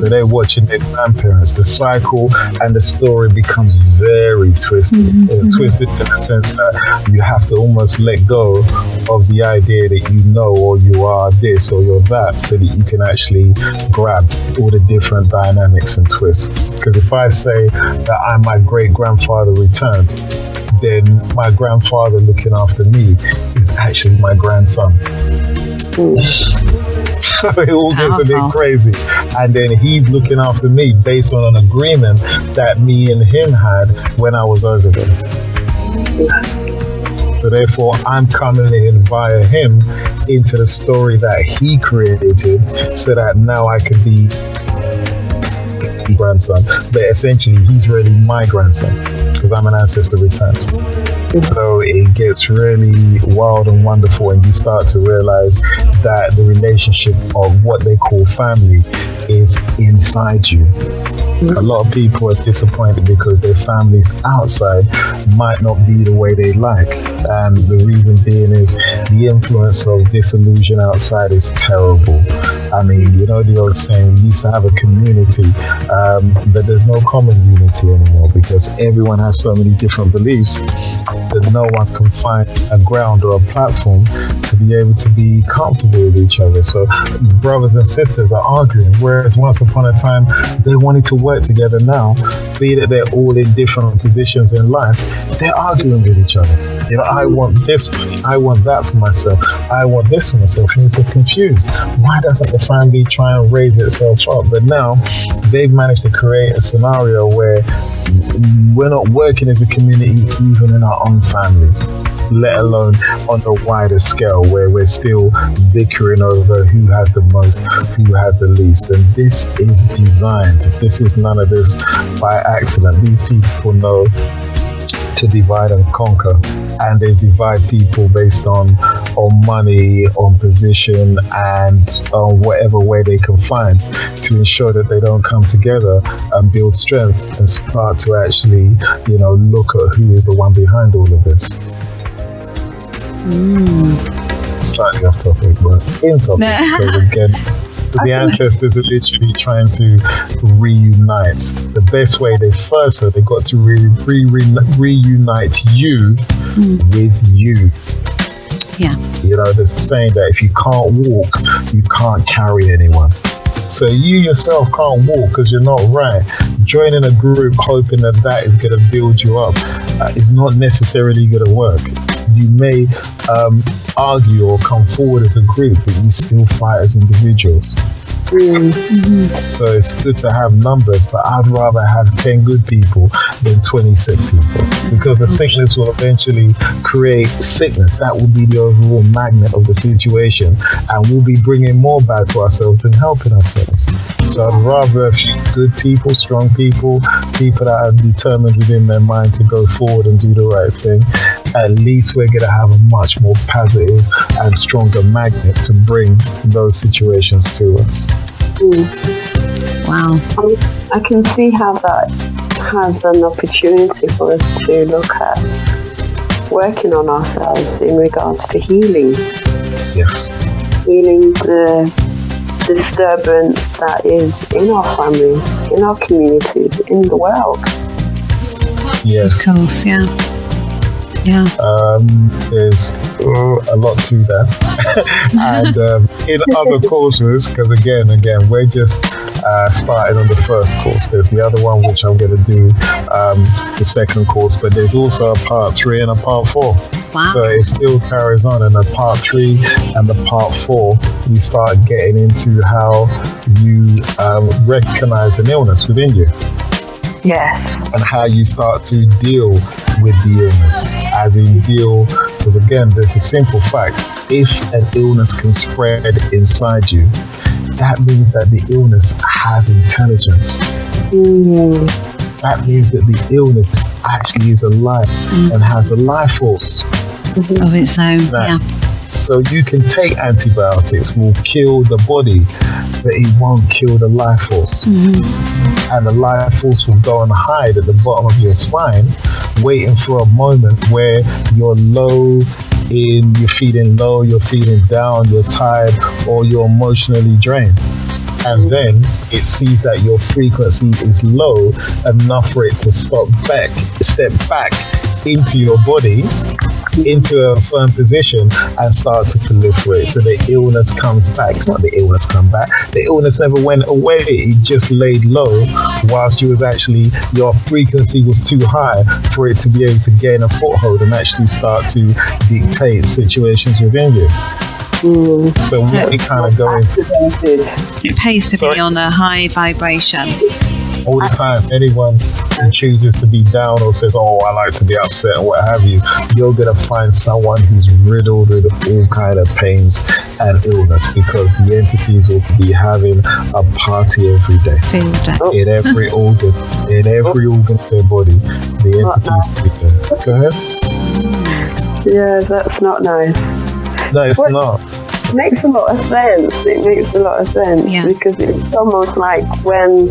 So they're watching their grandparents. The cycle and the story becomes very twisted. Twisted in the sense that you have to almost let go of the idea that you know or you are this or you're that, so that you can actually grab all the different dynamics and twists. Because if I say that I'm my great-grandfather returned, then my grandfather looking after me is actually my grandson. So it all gets a bit crazy. And then he's looking after me based on an agreement that me and him had when I was over there. So therefore, I'm coming in via him into the story that he created, so that now I could be grandson. But essentially, he's really my grandson because I'm an ancestor returned. So it gets really wild and wonderful, and you start to realize that the relationship of what they call family is inside you. A lot of people are disappointed because their families outside might not be the way they like. And the reason being is the influence of disillusion outside is terrible. I mean, you know the old saying, we used to have a community, but there's no common unity anymore because everyone has so many different beliefs that no one can find a ground or a platform to be able to be comfortable with each other. So brothers and sisters are arguing, whereas once upon a time they wanted to work together. Now, be that they're all in different positions in life, they're arguing with each other. You know, I want this, I want that for myself, I want this for myself, and it's confused. Why doesn't the family try and raise itself up? But now they've managed to create a scenario where we're not working as a community even in our own families, let alone on a wider scale where we're still bickering over who has the most, who has the least. And this is designed. This is none of this by accident. These people know to divide and conquer, and they divide people based on money, on position, and on whatever way they can find to ensure that they don't come together and build strength and start to actually, you know, look at who is the one behind all of this. Slightly off topic, but in topic. Because again, the ancestors are literally trying to reunite. The best way they got to reunite you with you. Yeah. You know, there's a saying that if you can't walk, you can't carry anyone. So you yourself can't walk because you're not right. Joining a group hoping that is going to build you up is not necessarily going to work. You may argue or come forward as a group, but you still fight as individuals. So it's good to have numbers, but I'd rather have 10 good people than 20 sick people, because the sickness will eventually create sickness. That will be the overall magnet of the situation, and we'll be bringing more bad to ourselves than helping ourselves. So I'd rather a few good people, strong people, people that are determined within their mind to go forward and do the right thing. At least we're going to have a much more positive and stronger magnet to bring those situations to us. Wow. I can see how that has an opportunity for us to look at working on ourselves in regards to healing. Yes. Healing the disturbance that is in our families, in our communities, in the world. Yes. Of course, yeah. Yeah. There's a lot to that. And in other courses, because again, we're just starting on the first course. There's the other one which I'm going to do, the second course, but there's also a part 3 and a part 4. Wow. So it still carries on. And the part 3 and the part 4, we start getting into how you recognize an illness within you. Yes. And how you start to deal with the illness. As in deal, because again, there's a simple fact. If an illness can spread inside you, that means that the illness has intelligence. That means that the illness actually is alive and has a life force of its own. Yeah. So you can take antibiotics, will kill the body, but it won't kill the life force. And the life force will go and hide at the bottom of your spine, waiting for a moment where you're low in, you're feeling low, you're feeling down, you're tired, or you're emotionally drained. And then it sees that your frequency is low enough for it to step back into your body, into a firm position, and start to proliferate. So the illness comes back. It's not the illness come back. The illness never went away. It just laid low whilst you was actually, your frequency was too high for it to be able to gain a foothold and actually start to dictate situations within you. So we kind of go into it pays to be on a high vibration all the time. Anyone who chooses to be down or says, oh, I like to be upset or what have you, you're going to find someone who's riddled with all kind of pains and illness, because the entities will be having a party every day. In every organ of their body, the entities will be there. Go ahead. Yeah, that's not nice. No, it's not. It makes a lot of sense. Because it's almost like when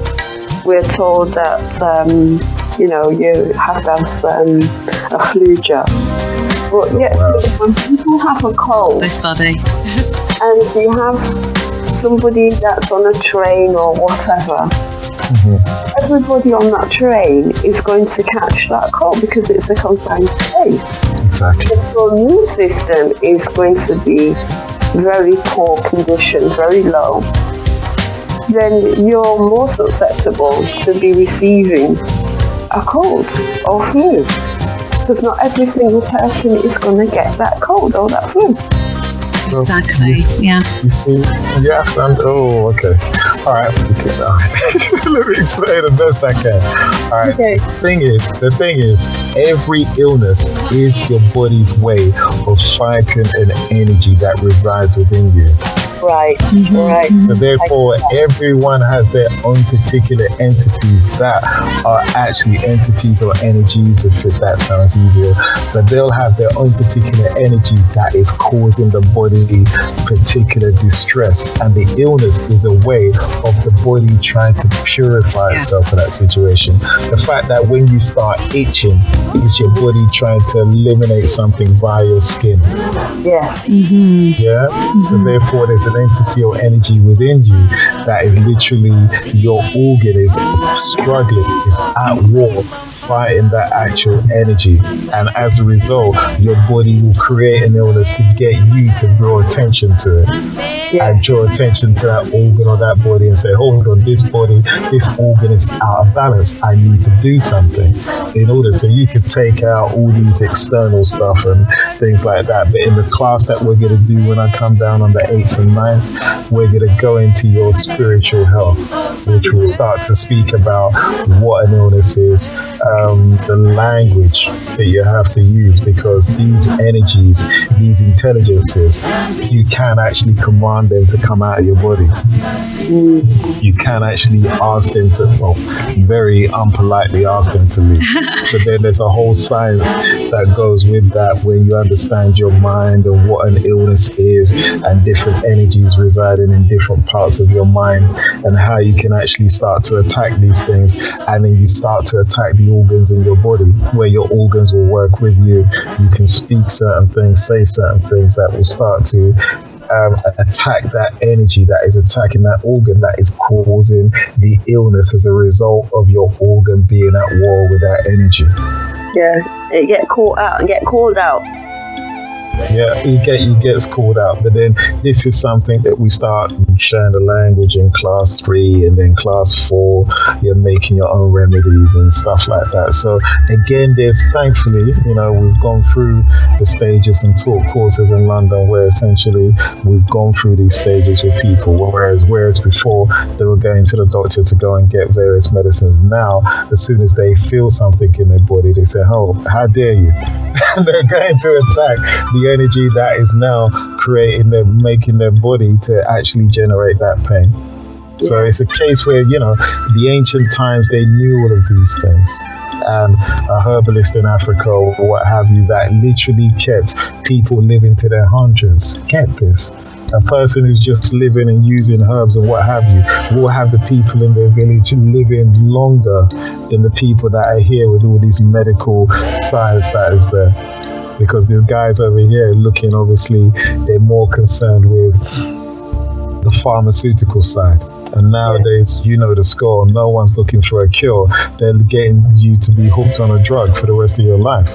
we're told that you have to have a flu jab. But when people have a cold, this body, and you have somebody that's on a train or whatever, everybody on that train is going to catch that cold because it's a confined space. Exactly. Your immune system is going to be very poor condition, very low. Then you're more susceptible to be receiving a cold or flu, because not every single person is going to get that cold or that flu. Exactly. Yeah. You see, you have to. Oh, okay. All right. Let me explain the best I can. All right. Okay. The thing is, every illness is your body's way of fighting an energy that resides within you. Right. Right. So therefore, everyone has their own particular entities that are actually entities or energies, if that sounds easier. But they'll have their own particular energy that is causing the body particular distress. And the illness is a way of the body trying to purify itself in that situation. The fact that when you start itching, is your body trying to eliminate something via your skin. Yes. Yeah. So therefore, there's an entity or energy within you that is literally, your organ is struggling, is at war, fighting that actual energy. And as a result, your body will create an illness to get you to draw attention to it. And draw attention to that organ or that body and say, hold on, this organ is out of balance. I need to do something in order. So you could take out all these external stuff and things like that. But in the class that we're going to do when I come down on the 8th and 9th, we're going to go into your spiritual health, which will start to speak about what an illness is, the language that you have to use, because these energies, these intelligences, you can actually command them to come out of your body. You can actually ask them to, well, very unpolitely ask them to leave. But then there's a whole science that goes with that, when you understand your mind and what an illness is, and different energies residing in different parts of your mind, and how you can actually start to attack these things. And then you start to attack the organs in your body, where your organs will work with you. You can speak certain things, say certain things that will start to attack that energy that is attacking that organ, that is causing the illness as a result of your organ being at war with that energy. Yeah, it get caught out and get called out. Yeah, he gets called out. But then this is something that we start sharing the language in class 3, and then class 4, you're making your own remedies and stuff like that. So again, there's thankfully, we've gone through the stages and taught courses in London where essentially we've gone through these stages with people, whereas before they were going to the doctor to go and get various medicines. Now, as soon as they feel something in their body, they say, "Oh, how dare you?" And they're going to attack the energy that is now making their body to actually generate that pain. Yeah. So it's a case where, the ancient times, they knew all of these things. And a herbalist in Africa or what have you, that literally kept people living to their hundreds. Get this. A person who's just living and using herbs and what have you will have the people in their village living longer than the people that are here with all these medical science that is there. Because these guys over here looking, obviously, they're more concerned with the pharmaceutical side. And nowadays, the score, no one's looking for a cure. They're getting you to be hooked on a drug for the rest of your life.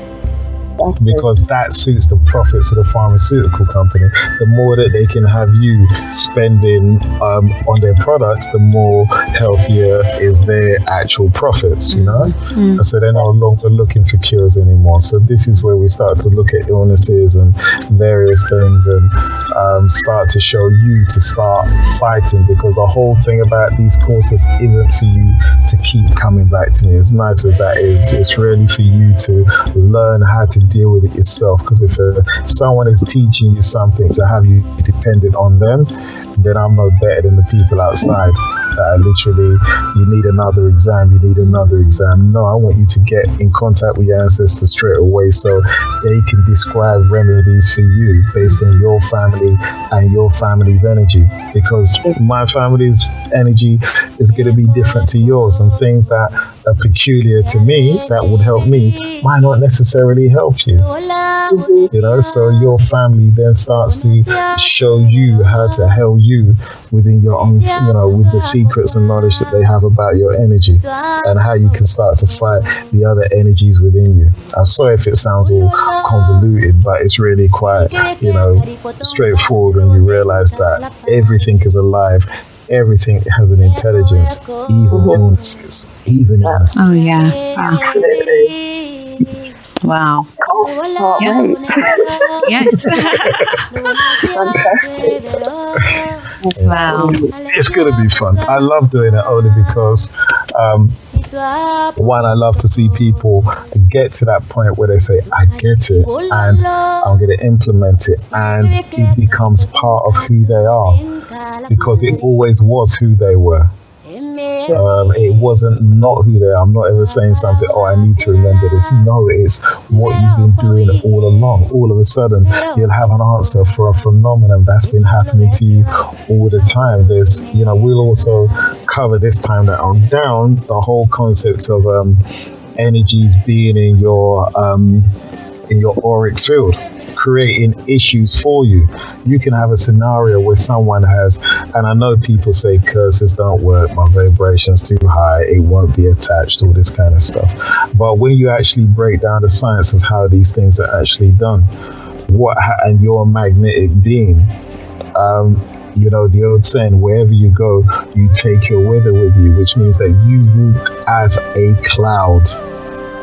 Because that suits the profits of the pharmaceutical company. The more that they can have you spending on their products, the more healthier is their actual profits, And so they're no longer looking for cures anymore. So this is where we start to look at illnesses and various things and start to show you to start fighting, because the whole thing about these courses isn't for you to keep coming back to me. As nice as that is, it's really for you to learn how to deal with it yourself. Because if someone is teaching you something to have you dependent on them, then I'm no better than the people outside that are literally, you need another exam. No, I want you to get in contact with your ancestors straight away so they can describe remedies for you based on your family and your family's energy, because my family's energy is going to be different to yours, and things that are peculiar to me that would help me might not necessarily help you. So your family then starts to show you how to help you within your own, with the secrets and knowledge that they have about your energy and how you can start to fight the other energies within you. I'm sorry if it sounds all convoluted, but it's really quite, straightforward when you realize that everything is alive. Everything has an intelligence, even illnesses. Oh, yeah. Absolutely. Wow. Yeah. Yes. Wow. It's going to be fun. I love doing it only because, one, I love to see people get to that point where they say, I get it, and I'm going to implement it, and it becomes part of who they are, because it always was who they were. It wasn't not who they are. I'm not ever saying something, I need to remember this. No, it's what you've been doing all along. All of a sudden, you'll have an answer for a phenomenon that's been happening to you all the time. There's, we'll also cover this time that I'm down, the whole concept of energies being in your auric field, creating issues for you. You can have a scenario where someone has, and I know people say curses don't work, my vibration's too high, it won't be attached, all this kind of stuff. But when you actually break down the science of how these things are actually done, and you're a magnetic being, the old saying, wherever you go, you take your weather with you, which means that you walk as a cloud.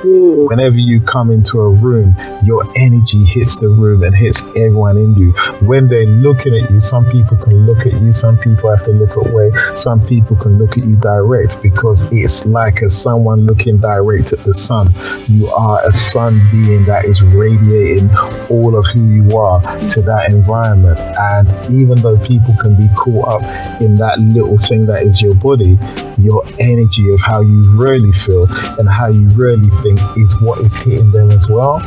Whenever you come into a room, your energy hits the room and hits everyone in you. When they're looking at you, some people can look at you, some people have to look away, some people can look at you direct, because it's like someone looking direct at the sun. You are a sun being that is radiating all of who you are to that environment. And even though people can be caught up in that little thing that is your body, your energy of how you really feel and how you really think is what is hitting them as well.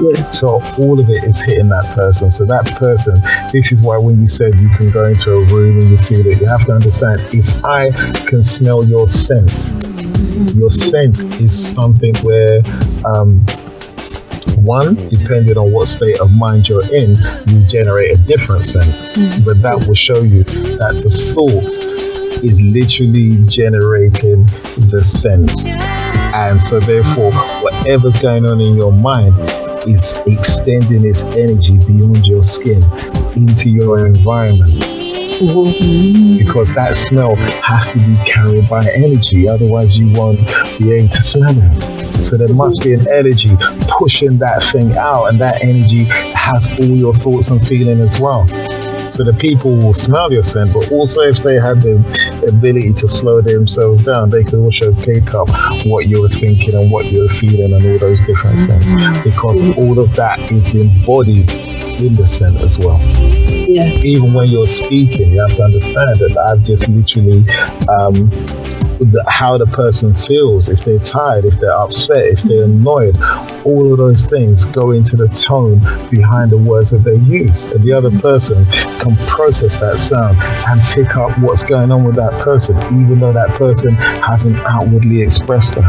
Yeah. So all of it is hitting that person. So that person, this is why when you said you can go into a room and you feel it, you have to understand, if I can smell your scent is something where one, depending on what state of mind you're in, you generate a different scent. But that will show you that the thought is literally generating the scent. And so therefore, whatever's going on in your mind is extending its energy beyond your skin into your environment. Because that smell has to be carried by energy, otherwise you won't be able to smell it. So there must be an energy pushing that thing out, and that energy has all your thoughts and feeling as well. So the people will smell your scent, but also if they had the ability to slow themselves down, they could also pick up what you're thinking and what you're feeling and all those different things, because all of that is embodied in the scent as well. Yeah. Even when you're speaking, you have to understand that I've just literally how the person feels, if they're tired, if they're upset, if they're annoyed, all of those things go into the tone behind the words that they use, and the other person can process that sound and pick up what's going on with that person, even though that person hasn't outwardly expressed that.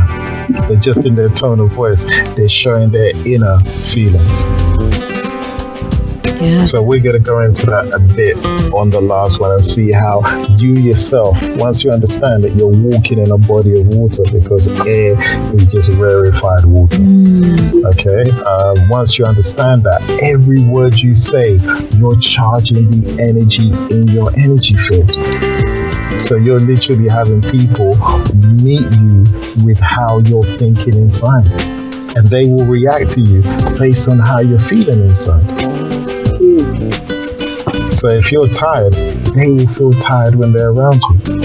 They're just in their tone of voice, they're showing their inner feelings. Yeah. So we're going to go into that a bit on the last one and see how you yourself, once you understand that you're walking in a body of water, because air is just rarefied water. Okay? Once you understand that, every word you say, you're charging the energy in your energy field. So you're literally having people meet you with how you're thinking inside. And they will react to you based on how you're feeling inside. So if you're tired, they will feel tired when they're around you.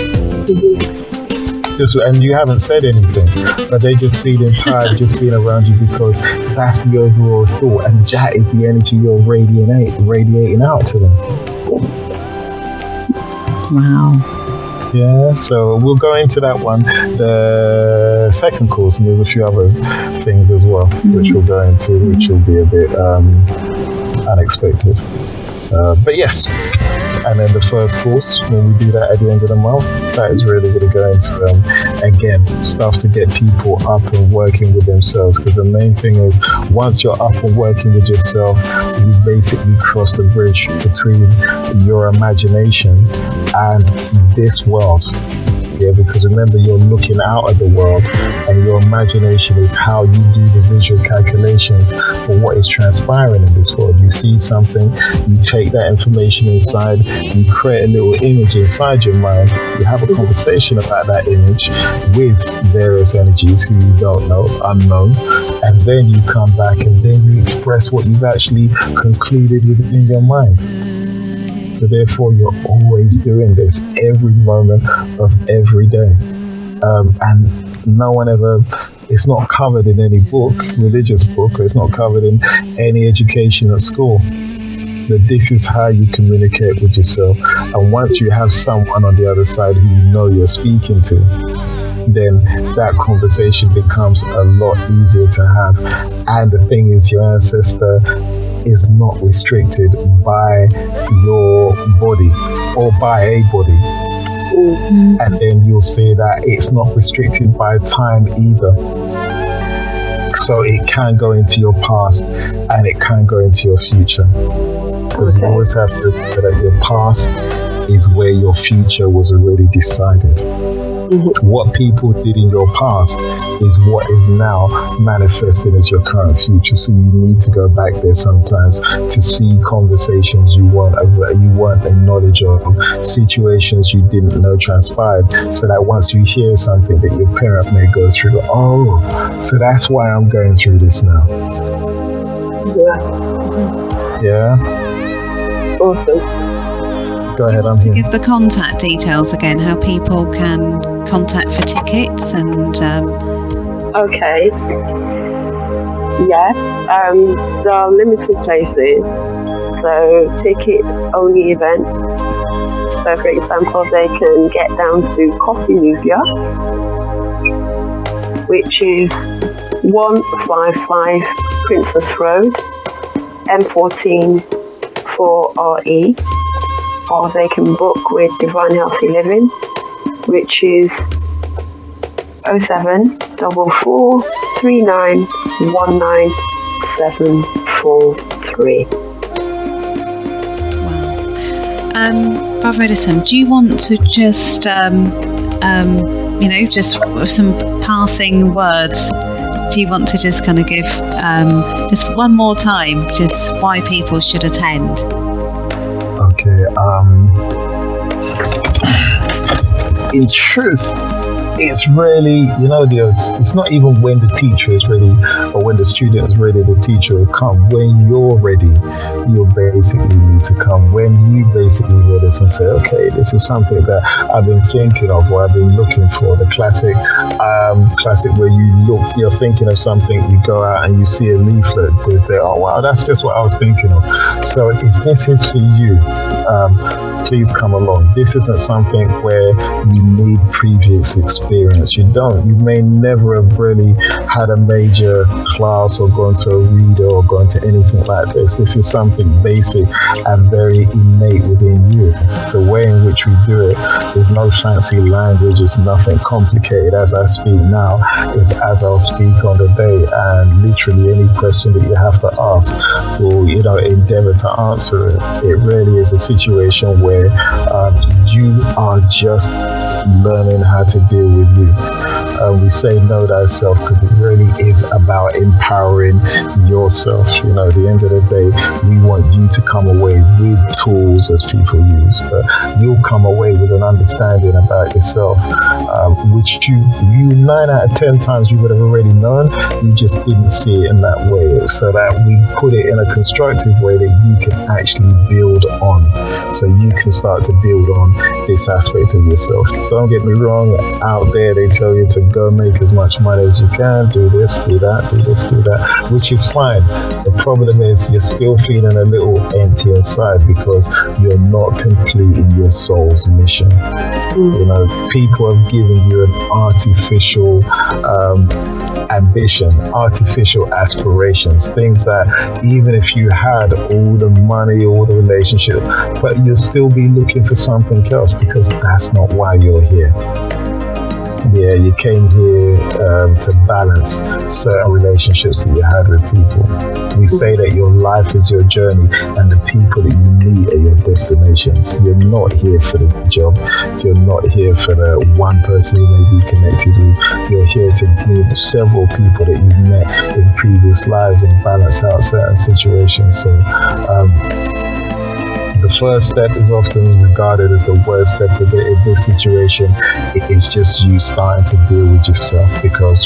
And you haven't said anything, but they're just feeling tired, just being around you, because that's the overall thought, and that is the energy you're radiating out to them. Wow. Yeah, so we'll go into that one, the second course, and there's a few other things as well, which we'll go into, which will be a bit unexpected. But yes, and then the first course, when we do that at the end of the month, that is really going to go into, again, stuff to get people up and working with themselves, because the main thing is, once you're up and working with yourself, you basically cross the bridge between your imagination and this world. Yeah, because remember, you're looking out at the world, and your imagination is how you do the visual calculations for what is transpiring in this world. You see something, you take that information inside, you create a little image inside your mind, you have a conversation about that image with various energies who you don't know, unknown, and then you come back and then you express what you've actually concluded within your mind. So therefore, you're always doing this every moment of every day. And no one ever, it's not covered in any book, religious book, or it's not covered in any education at school. That this is how you communicate with yourself. And once you have someone on the other side who you know you're speaking to, then that conversation becomes a lot easier to have. And the thing is, your ancestor is not restricted by your body or by a body. And then you'll say that it's not restricted by time either. So it can go into your past and it can go into your future. Because you always have to remember that your past is where your future was already decided. What people did in your past is what is now manifested as your current future. So you need to go back there sometimes to see conversations you weren't acknowledged of, situations you didn't know transpired, so that once you hear something that your parent may go through, oh, so that's why I'm going through this now. Yeah. Awesome. Go ahead, I'm to here. give the contact details again, how people can contact for tickets and Okay. Yes. There are limited places. So ticket only events. So for example, they can get down to Coffee Nubia, which is 155 Princess Road, M14 4RE. Or they can book with Divine Healthy Living, which is 07439197743. Wow. Brother Edison, do you want to just, just some passing words do you want to just kind of give just one more time just why people should attend? Okay. In truth, it's really, it's not even when the teacher is ready or when the student is ready, the teacher will come. When you're ready, you basically need to come. When you basically read this and say, okay, this is something that I've been thinking of or I've been looking for. The classic where you're thinking of something, you go out and you see a leaflet, oh wow, that's just what I was thinking of. So if this is for you, please come along. This isn't something where you need previous experience. You may never have really had a major class or gone to a reader or gone to anything like this. This is something basic and very innate within you. The way in which we do it, there's no fancy language, it's nothing complicated. As I speak now, is as I'll speak on the day, and literally any question that you have to ask, will endeavor to answer it. It really is a situation where you are just learning how to deal with you. We say know thyself because it really is about empowering yourself. At the end of the day, we want you to come away with tools as people use, but you'll come away with an understanding about yourself, which you 9 out of 10 times you would have already known. You just didn't see it in that way, so that we put it in a constructive way that you can actually build on. So you can start to build on this aspect of yourself. Don't get me wrong, out there they tell you to go make as much money as you can, do this, do that, do this, do that, which is fine. The problem is you're still feeling a little empty inside because you're not completing your soul's mission. People have given you an artificial ambition, artificial aspirations, things that even if you had all the money, all the relationship, but you'll still be looking for something else because that's not why you're here. Yeah, you came here to balance certain relationships that you had with people. We say that your life is your journey and the people that you meet are your destinations. You're not here for the job. You're not here for the one person you may be connected with. You're here to meet several people that you've met in previous lives and balance out certain situations. So, the first step is often regarded as the worst step in this situation. It's just you starting to deal with yourself, because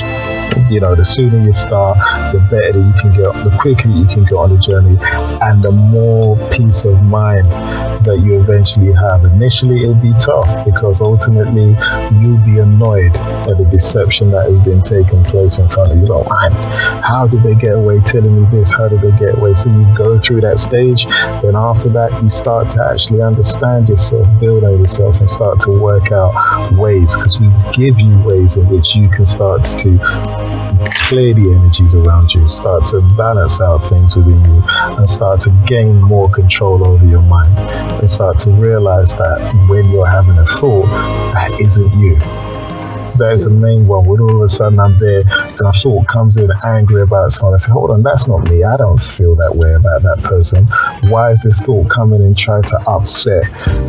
the sooner you start, the better that you can get, the quicker you can get on the journey, and the more peace of mind that you eventually have. Initially it'll be tough because ultimately you'll be annoyed at the deception that has been taking place in front of you. Man, how did they get away telling me this? How did they get away? So you go through that stage, then after that you start to actually understand yourself, build on yourself, and start to work out ways, because we give you ways in which you can start to clear the energies around you, start to balance out things within you, and start to gain more control over your mind, and start to realize that when you're having a thought, that isn't you. That is the main one. When all of a sudden I'm there and a thought comes in angry about someone, I say, hold on, that's not me. I don't feel that way about that person. Why is this thought coming and trying to upset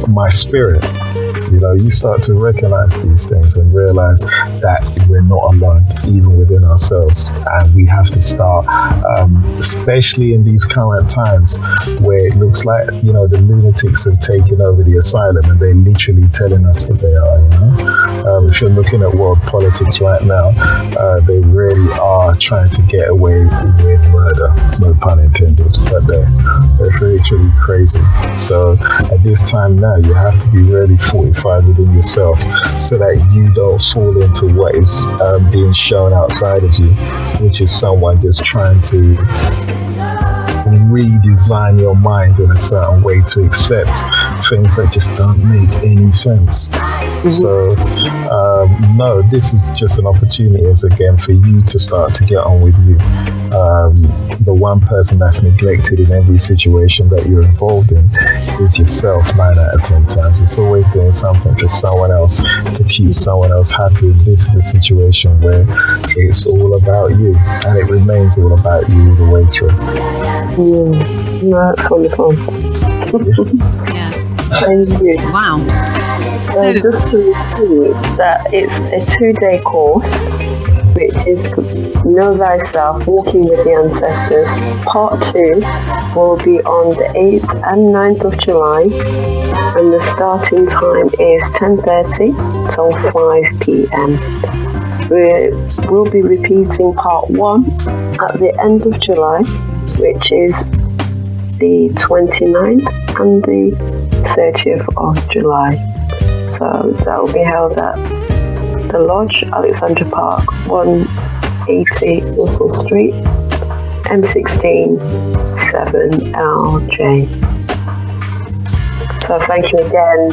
my spirit? You start to recognize these things and realize that we're not alone, even within ourselves. And we have to start, especially in these current times where it looks like, the lunatics have taken over the asylum and they're literally telling us that they are, if you're looking at world politics right now, they really are trying to get away with murder, no pun intended, but they're really crazy. So at this time now, you have to be really fortified within yourself so that you don't fall into what is being shown outside of you, which is someone just trying to redesign your mind in a certain way to accept things that just don't make any sense. So no, this is just an opportunity again for you to start to get on with you. The one person that's neglected in every situation that you're involved in is yourself 9 out of 10 times. It's always doing something for someone else to keep someone else happy. This is a situation where it's all about you, and it remains all about you all the way through. No, that's wonderful. Yeah. Thank you. Wow. So just to repeat that it's a 2-day course. which is Know Thyself, Walking with the Ancestors. Part 2 will be on the 8th and 9th of July, and the starting time is 10:30 till 5 p.m. We'll be repeating part 1 at the end of July, which is the 29th and the 30th of July. So that will be held at the Lodge, Alexandra Park, 180 Russell Street, M16 7LJ. So thank you again,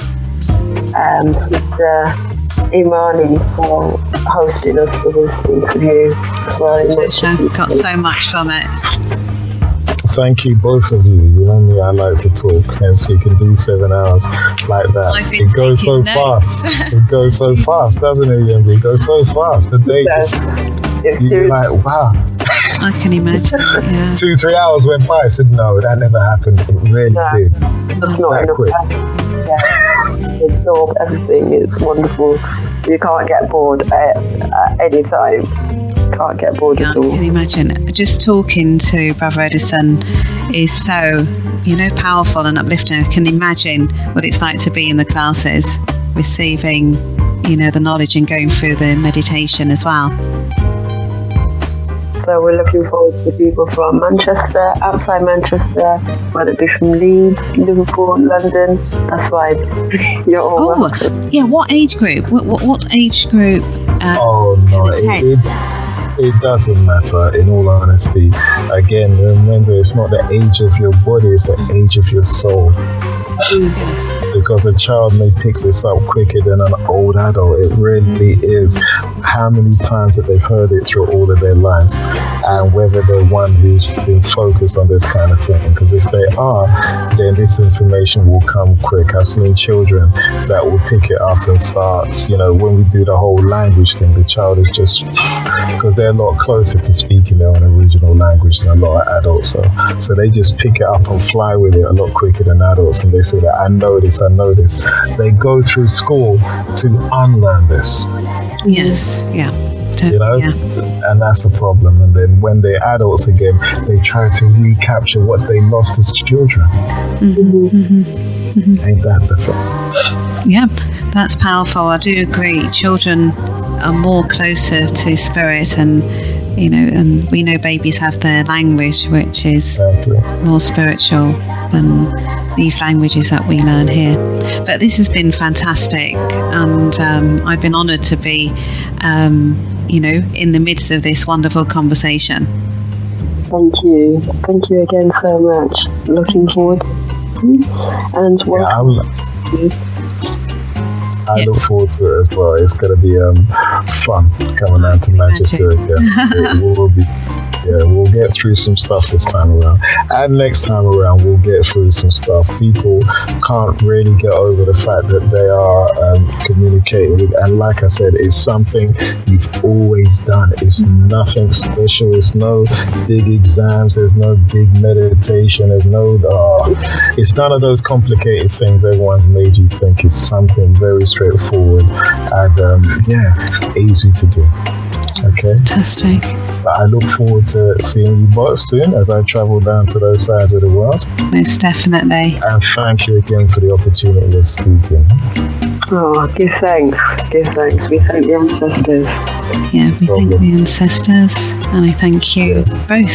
Mr. Imani, for hosting us for this interview. I've got so much from it. Thank you, both of you. You know me, I like to talk, hence we can do 7 hours like that. It goes so fast. It goes so fast, doesn't it, Yembi? It goes so fast. The day you're like, wow. I can imagine. Yeah. 2-3 hours went by. I said, no, that never happened. It really did. It's not enough. Quick. Absorb everything. It's wonderful. You can't get bored at any time. Can't get bored at all. I can imagine. Just talking to Brother Edison is so, powerful and uplifting. I can imagine what it's like to be in the classes, receiving, the knowledge and going through the meditation as well. So we're looking forward to people from Manchester, outside Manchester, whether it be from Leeds, Liverpool, London. That's why you're all welcome. Yeah. What age group? What age group? It doesn't matter, in all honesty. Again, remember, it's not the age of your body, it's the age of your soul. Because a child may pick this up quicker than an old adult. It really is how many times that they've heard it through all of their lives, and whether they're one who's been focused on this kind of thing. Because if they are, then this information will come quick. I've seen children that will pick it up and start, when we do the whole language thing, the child is just, because they're a lot closer to speaking their own original language than a lot of adults. So they just pick it up and fly with it a lot quicker than adults, and they say that I know this. They go through school to unlearn this. Yes, yeah. And that's the problem. And then when they're adults again, they try to recapture what they lost as children. Ain't that the thing? Yep, that's powerful. I do agree. Children are more closer to spirit, and and we know babies have their language, which is more spiritual than these languages that we learn here. But this has been fantastic, and I've been honoured to be, in the midst of this wonderful conversation. Thank you again so much. Looking forward, and I look forward to it as well. It's going to be fun coming down to Manchester again. It will be. Yeah, we'll get through some stuff this time around. And next time around, we'll get through some stuff. People can't really get over the fact that they are communicating with, and like I said, it's something you've always done. It's nothing special. It's no big exams. There's no big meditation. There's it's none of those complicated things everyone's made you think. It's something very straightforward and easy to do. Okay. Fantastic. But I look forward to seeing you both soon as I travel down to those sides of the world. Most definitely. And thank you again for the opportunity of speaking. Oh, give thanks. We thank the ancestors. Yeah, we thank the ancestors, and I thank you both.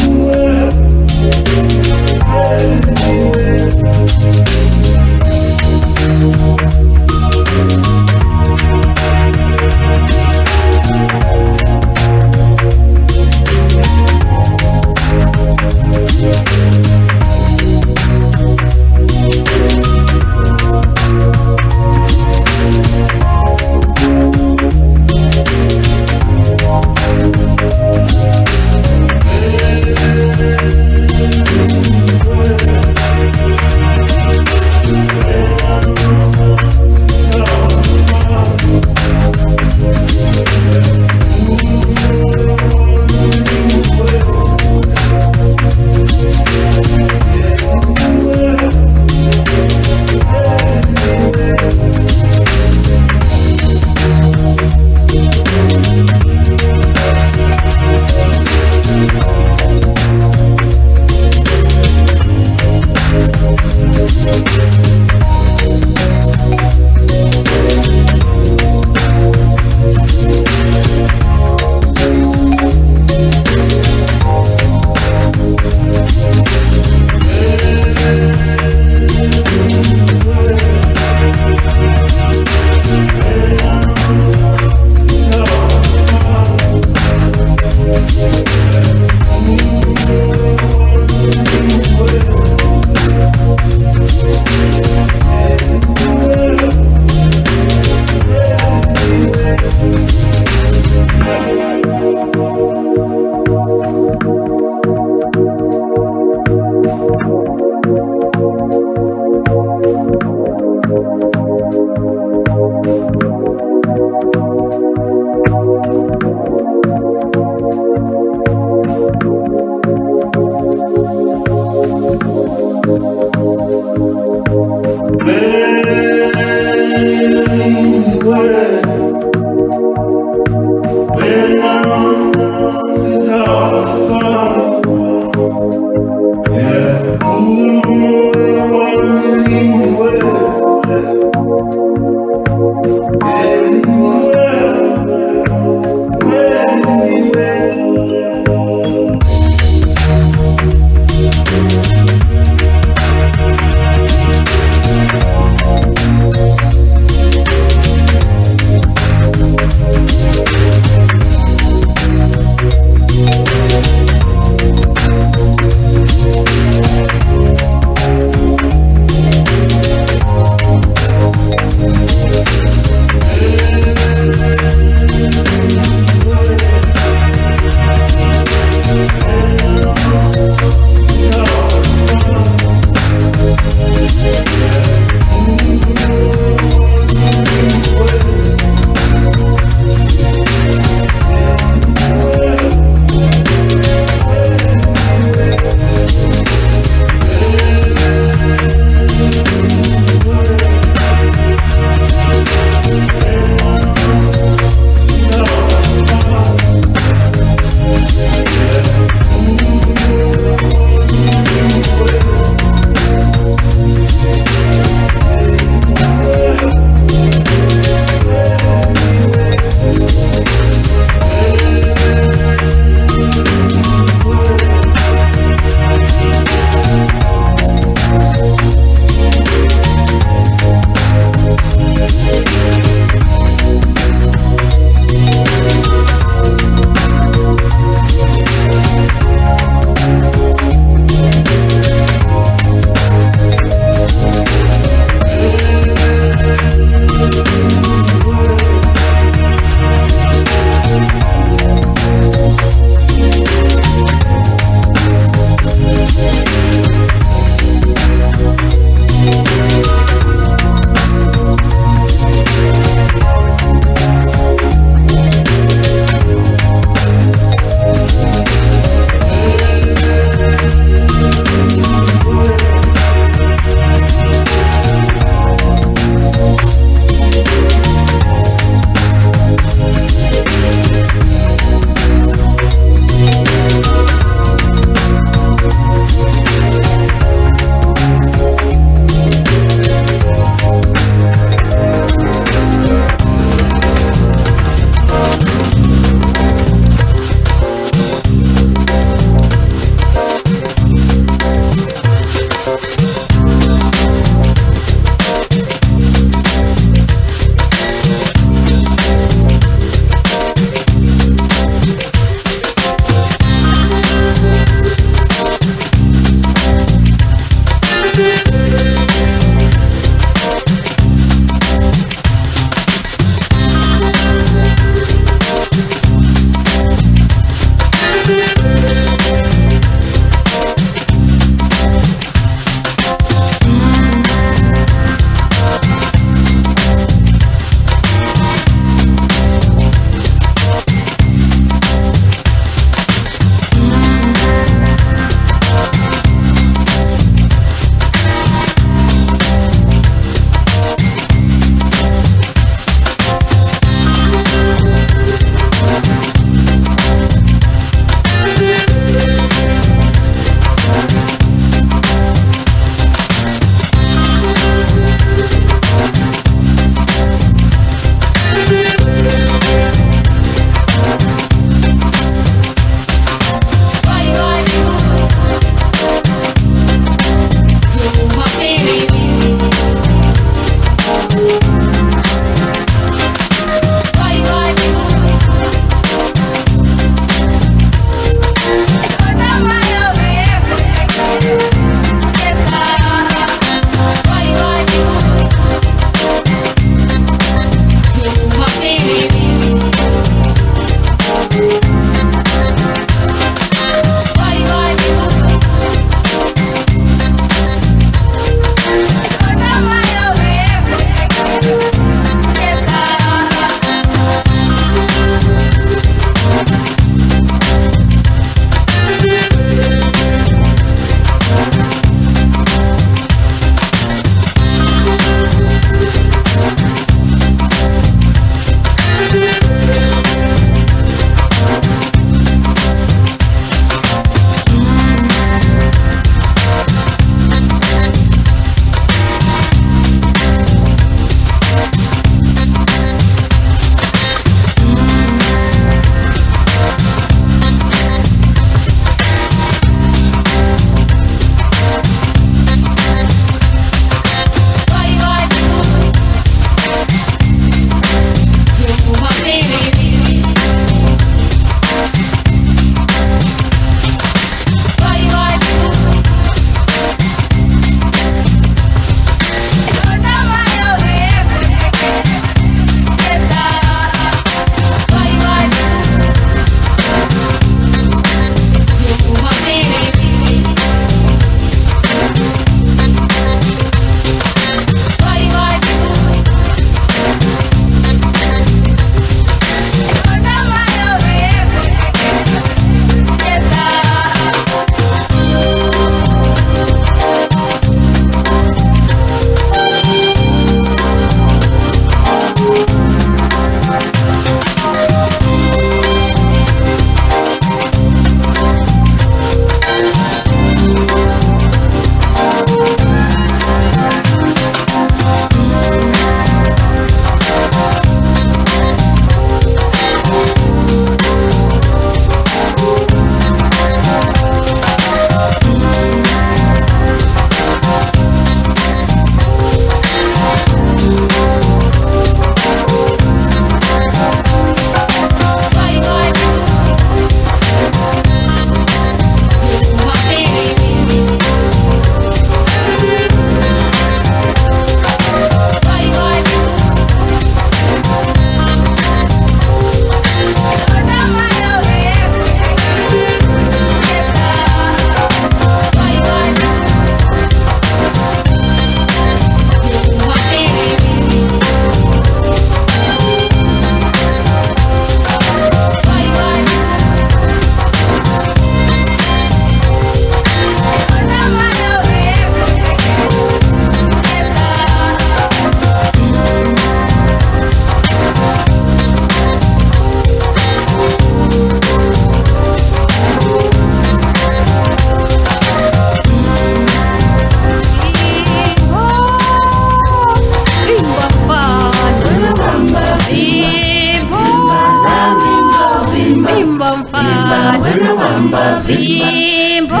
wamba vimba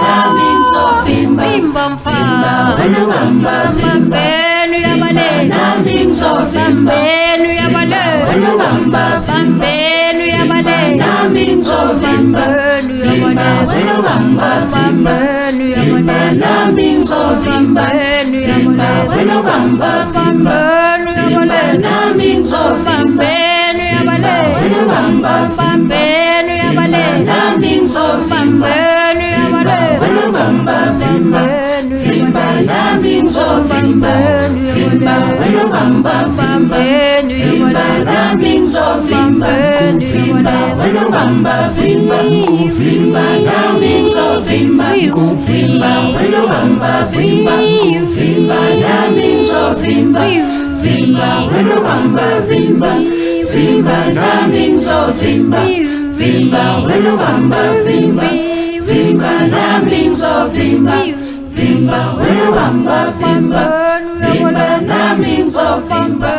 na means of vimba wena wamba vimba na means of vimba wena wamba vimba na means of vimba wena wamba vimba na means of vimba wena wamba vimba na means of vimba wena wamba vimba na means of vimba wena wamba vimba na means of vimba wena wamba vimba na means of vimba wena wamba vimba na means of vimba wena wamba vimba na means of vimba wena wamba vimba na means of vimba wena wamba vimba na means of vimba wena wamba vimba na means of vimba